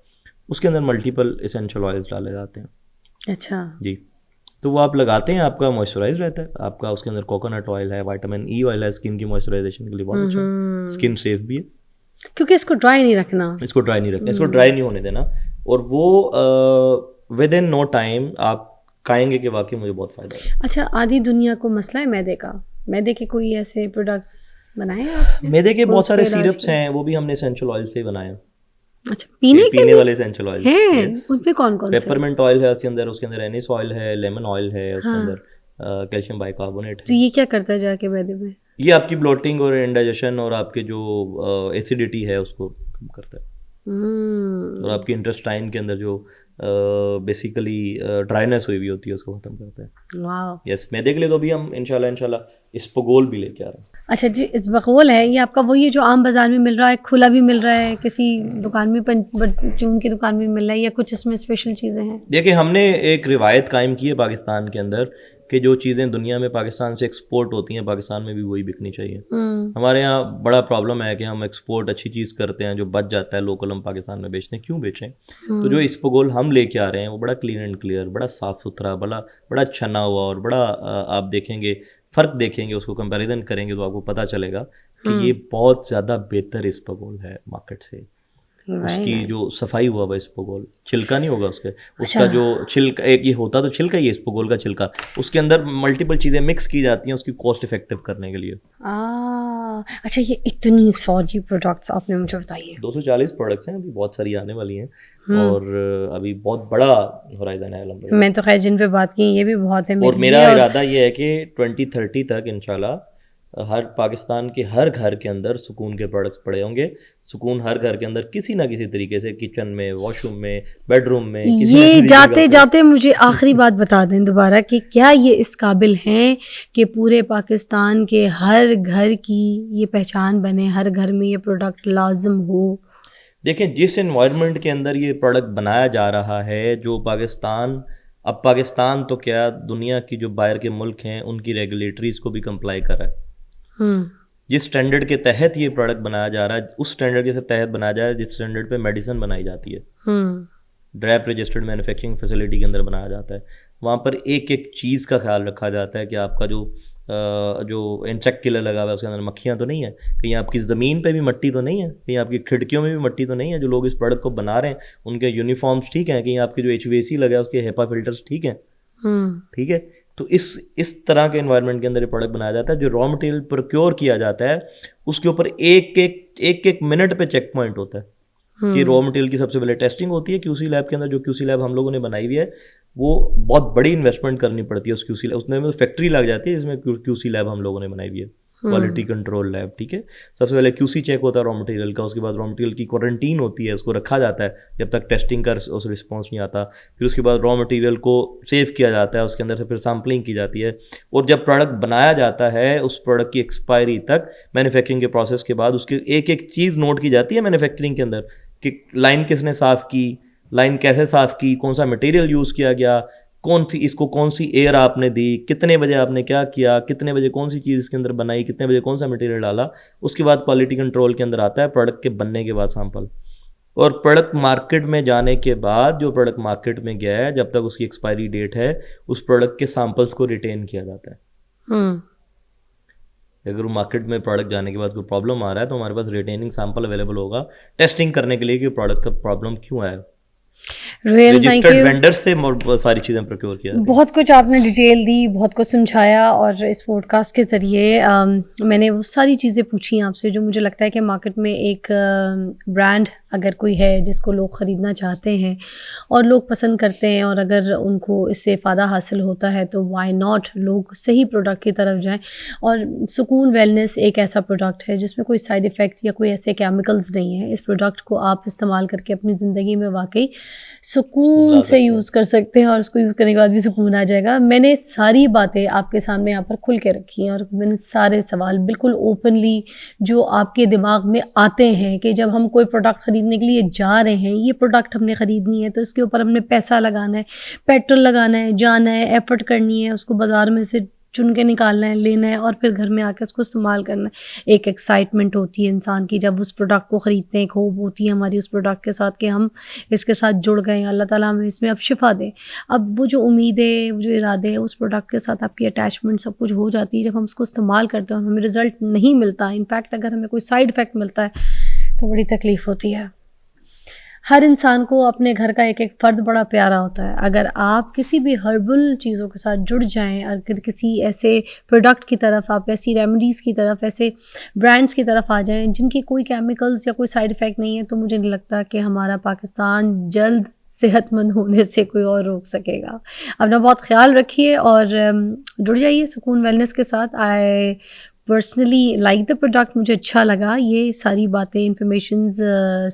उसके अंदर मल्टीपल एसेंशियल ऑयल्स डाले जाते हैं। अच्छा जी, तो वो आप लगाते हैं, आपका मॉइस्चराइज रहता है, आपका उसके अंदर कोकोनट ऑयल है, विटामिन ई ऑयल है, स्किन की मॉइस्चराइजेशन के लिए बहुत अच्छा है, स्किन सेफ भी है, क्योंकि इसको ड्राई नहीं रखना, इसको ड्राई नहीं रखना, इसको ड्राई नहीं होने देना, और वो विद इन नो टाइम आप खाएंगे कि वाकई मुझे बहुत फ़ायदा है। अच्छा, आधी दुनिया को मसला है मैदे का, मैदे के कोई ऐसे प्रोडक्ट्स बनाए हैं आपने? मैदे के बहुत सारे उसके इलाज सिरप्स हैं, वो भी हमने एसेंशियल ऑयल से बनाए हैं। अच्छा, पीने वाले एसेंशियल ऑयल हैं, उनपे कौन कौन से? पेपरमिंट ऑयल है उसके अंदर एनिस ऑयल है, लेमन ऑयल है, उसके अंदर कैल्शियम बाइकार्बोनेट है। तो ये क्या करता है जाके मैदे में? ये आपकी ब्लोटिंग और इंडाइजेशन और आपके जो एसिडिटी है उसको कम करता है, और आपकी इंटेस्टाइन के अंदर जो बेसिकली ड्राइनेस हुई हुई होती है उसको खत्म करता है। वाह, यस, मैदे के लिए तो भी हम इंशाल्लाह इसबगोल भी लेके आ रहे हैं। अच्छा जी, इसबगोल है ये आपका वही है जो आम बाजार में मिल रहा है, खुला भी मिल रहा है, किसी दुकान में चून की दुकान में मिल रहा है, या कुछ इसमें स्पेशल चीज़ें हैं? देखिए, हमने एक रिवायत कायम की है पाकिस्तान के अंदर कि जो चीज़ें दुनिया में पाकिस्तान से एक्सपोर्ट होती हैं, पाकिस्तान में भी वही बिकनी चाहिए। हमारे यहाँ बड़ा प्रॉब्लम है कि हम एक्सपोर्ट अच्छी चीज़ करते हैं, जो बच जाता है लोकल हम पाकिस्तान में बेचते हैं, क्यों बेचें? तो जो इसबगोल हम लेके आ रहे हैं वो बड़ा क्लीन एंड क्लियर, बड़ा साफ़ सुथरा, बड़ा छना हुआ, और बड़ा आप देखेंगे, फ़र्क देखेंगे, उसको कंपैरिजन करेंगे तो आपको पता चलेगा कि ये बहुत ज़्यादा बेहतर इसबगोल है मार्केट से। उसकी जो सफाई हुआ हुआ इसबगोल, छिलका नहीं होगा उसका जो छिलका, एक ये होता तो छिलका ही है इसबगोल का छिलका, उसके अंदर मल्टीपल चीज़ें मिक्स की जाती हैं उसकी कॉस्ट इफेक्टिव करने के लिए। अच्छा, ये इतनी सारी प्रोडक्ट्स आपने मुझे बताई है। 240 प्रोडक्ट्स हैं, अभी बहुत सारी आने वाली हैं, और अभी बहुत बड़ा होराइजन है अल्हम्दुलिल्लाह। मैं तो खैर जिन पे बात की ये भी बहुत है, और मेरा इरादा ये है कि 2030 तक इंशाल्लाह हर पाकिस्तान के हर घर के अंदर सुकून के प्रोडक्ट्स पड़े होंगे। सुकून हर घर के अंदर किसी ना किसी तरीके से, किचन में, वॉशरूम में, बेडरूम में, ये जाते जाते मुझे आखिरी बात बता दें दोबारा कि क्या ये इस काबिल हैं कि पूरे पाकिस्तान के हर घर की ये पहचान बने, हर घर में ये प्रोडक्ट लाजम हो? देखें, जिस एनवायरनमेंट के अंदर ये प्रोडक्ट बनाया जा रहा है, जो पाकिस्तान तो क्या, दुनिया की जो बाहर के मुल्क हैं उनकी रेगुलेटरीज को भी कंप्लाई कर रहा है। जिस स्टैंडर्ड के तहत ये प्रोडक्ट बनाया जा रहा है, उस स्टैंडर्ड के तहत बनाया जा रहा है जिस स्टैंडर्ड पे मेडिसिन बनाई जाती है, ड्रैप रजिस्टर्ड मैन्युफैक्चरिंग फैसिलिटी के अंदर बनाया जाता है। वहाँ पर एक एक चीज़ का ख्याल रखा जाता है कि आपका जो इंसेक्ट किलर लगा हुआ है उसके अंदर मक्खियाँ तो नहीं है, कहीं आपकी ज़मीन पे भी मट्टी तो नहीं है, कहीं आपकी खिड़कियों में भी मट्टी तो नहीं है, जो लोग इस प्रोडक्ट को बना रहे हैं उनके यूनिफॉर्म्स ठीक हैं, कहीं आपके जो HVAC लगा है उसके HEPA फिल्टर्स ठीक हैं, ठीक है। तो इस तरह के एनवायरनमेंट के अंदर ये प्रोडक्ट बनाया जाता है। जो रॉ मटेरियल प्रोक्योर किया जाता है उसके ऊपर एक मिनट पे चेक पॉइंट होता है कि रॉ मटेरियल की सबसे पहले टेस्टिंग होती है QC लैब के अंदर। जो QC लैब हम लोगों ने बनाई हुई है वो बहुत बड़ी इन्वेस्टमेंट करनी पड़ती है उस QC लैब, उसमें फैक्ट्री लग जाती है जिसमें QC लैब हम लोगों ने बनाई हुई है। क्वालिटी कंट्रोल लैब, ठीक है। सबसे पहले QC चेक होता है रॉ मटेरियल का, उसके बाद रॉ मटेरियल की क्वारंटीन होती है, उसको रखा जाता है जब तक टेस्टिंग का उस रिस्पॉन्स नहीं आता। फिर उसके बाद रॉ मटेरियल को सेव किया जाता है, उसके अंदर से फिर सैम्पलिंग की जाती है, और जब प्रोडक्ट बनाया जाता है उस प्रोडक्ट की एक्सपायरी तक मैन्युफैक्चरिंग के प्रोसेस के बाद उसकी एक एक चीज़ नोट की जाती है मैन्युफैक्चरिंग के अंदर, कि लाइन किसने साफ़ की, लाइन कैसे साफ़ की, कौन सा मटेरियल यूज़ किया गया, कौन सी एयर आपने दी, कितने बजे आपने क्या किया, कितने बजे कौन सी चीज़ इसके अंदर बनाई, कितने बजे कौन सा मटेरियल डाला। उसके बाद क्वालिटी कंट्रोल के अंदर आता है प्रोडक्ट के बनने के बाद सैंपल, और प्रोडक्ट मार्केट में जाने के बाद जो प्रोडक्ट मार्केट में गया है जब तक उसकी एक्सपायरी डेट है उस प्रोडक्ट के सैंपल्स को रिटेन किया जाता है। अगर वो मार्केट में प्रोडक्ट जाने के बाद कोई प्रॉब्लम आ रहा है तो हमारे पास रिटेनिंग सैंपल अवेलेबल होगा टेस्टिंग करने के लिए कि प्रोडक्ट का प्रॉब्लम क्यों आया। रजिस्टर्ड वेंडर से सारी चीज़ें प्रोक्योर किया। बहुत कुछ आपने डिटेल दी, बहुत कुछ समझाया, और इस पॉडकास्ट के ज़रिए मैंने वो सारी चीज़ें पूछी आपसे जो मुझे लगता है कि मार्केट में एक ब्रांड अगर कोई है जिसको लोग ख़रीदना चाहते हैं और लोग पसंद करते हैं, और अगर उनको इससे फ़ायदा हासिल होता है तो वाई नॉट लोग सही प्रोडक्ट की तरफ जाएं। और सुकून वेलनेस एक ऐसा प्रोडक्ट है जिसमें कोई साइड इफ़ेक्ट या कोई ऐसे केमिकल्स नहीं है। इस प्रोडक्ट को आप इस्तेमाल करके अपनी ज़िंदगी में वाकई सुकून से यूज़ कर सकते हैं, और उसको यूज़ करने के बाद भी सुकून आ जाएगा। मैंने सारी बातें आपके सामने यहाँ पर खुल के रखी हैं, और मैंने सारे सवाल बिल्कुल ओपनली जो आपके दिमाग में आते हैं कि जब हम कोई प्रोडक्ट ख़रीदने के लिए जा रहे हैं, ये प्रोडक्ट हमने ख़रीदनी है तो इसके ऊपर हमने पैसा लगाना है, पेट्रोल लगाना है, जाना है, एफर्ट करनी है, उसको बाज़ार में से चुन के निकालना है, लेना है, और फिर घर में आकर उसको इस्तेमाल करना है। एक एक्साइटमेंट होती है इंसान की जब उस प्रोडक्ट को ख़रीदते हैं, एक होप होती है हमारी उस प्रोडक्ट के साथ कि हम इसके साथ जुड़ गए हैं, अल्लाह ताला हमें इसमें अब शिफा दे। अब वो जो उम्मीदें, वो जो इरादे हैं, उस प्रोडक्ट के साथ आपकी अटैचमेंट सब कुछ हो जाती है। जब हम उसको इस्तेमाल करते हैं और हमें रिज़ल्ट नहीं मिलता, इनफैक्ट अगर हमें कोई साइड इफ़ेक्ट मिलता है तो बड़ी तकलीफ़ होती है। हर इंसान को अपने घर का एक एक फ़र्द बड़ा प्यारा होता है। अगर आप किसी भी हर्बल चीज़ों के साथ जुड़ जाएं, अगर किसी ऐसे प्रोडक्ट की तरफ, आप ऐसी रेमेडीज़ की तरफ, ऐसे ब्रांड्स की तरफ आ जाएं जिनकी कोई केमिकल्स या कोई साइड इफ़ेक्ट नहीं है, तो मुझे नहीं लगता कि हमारा पाकिस्तान जल्द सेहतमंद होने से कोई और रोक सकेगा। अपना बहुत ख्याल रखिए और जुड़ जाइए सुकून वेलनेस के साथ। I personally like the product, मुझे अच्छा लगा ये सारी बातें, इन्फॉर्मेशंस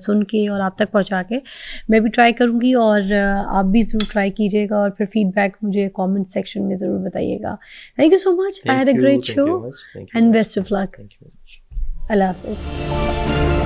सुन के और आप तक पहुंचा के। मैं भी ट्राई करूंगी और आप भी ज़रूर ट्राई कीजिएगा, और फिर फीडबैक मुझे कमेंट सेक्शन में ज़रूर बताइएगा। Thank you so much, I had a great show and best of luck. Allah हाफ़िज़।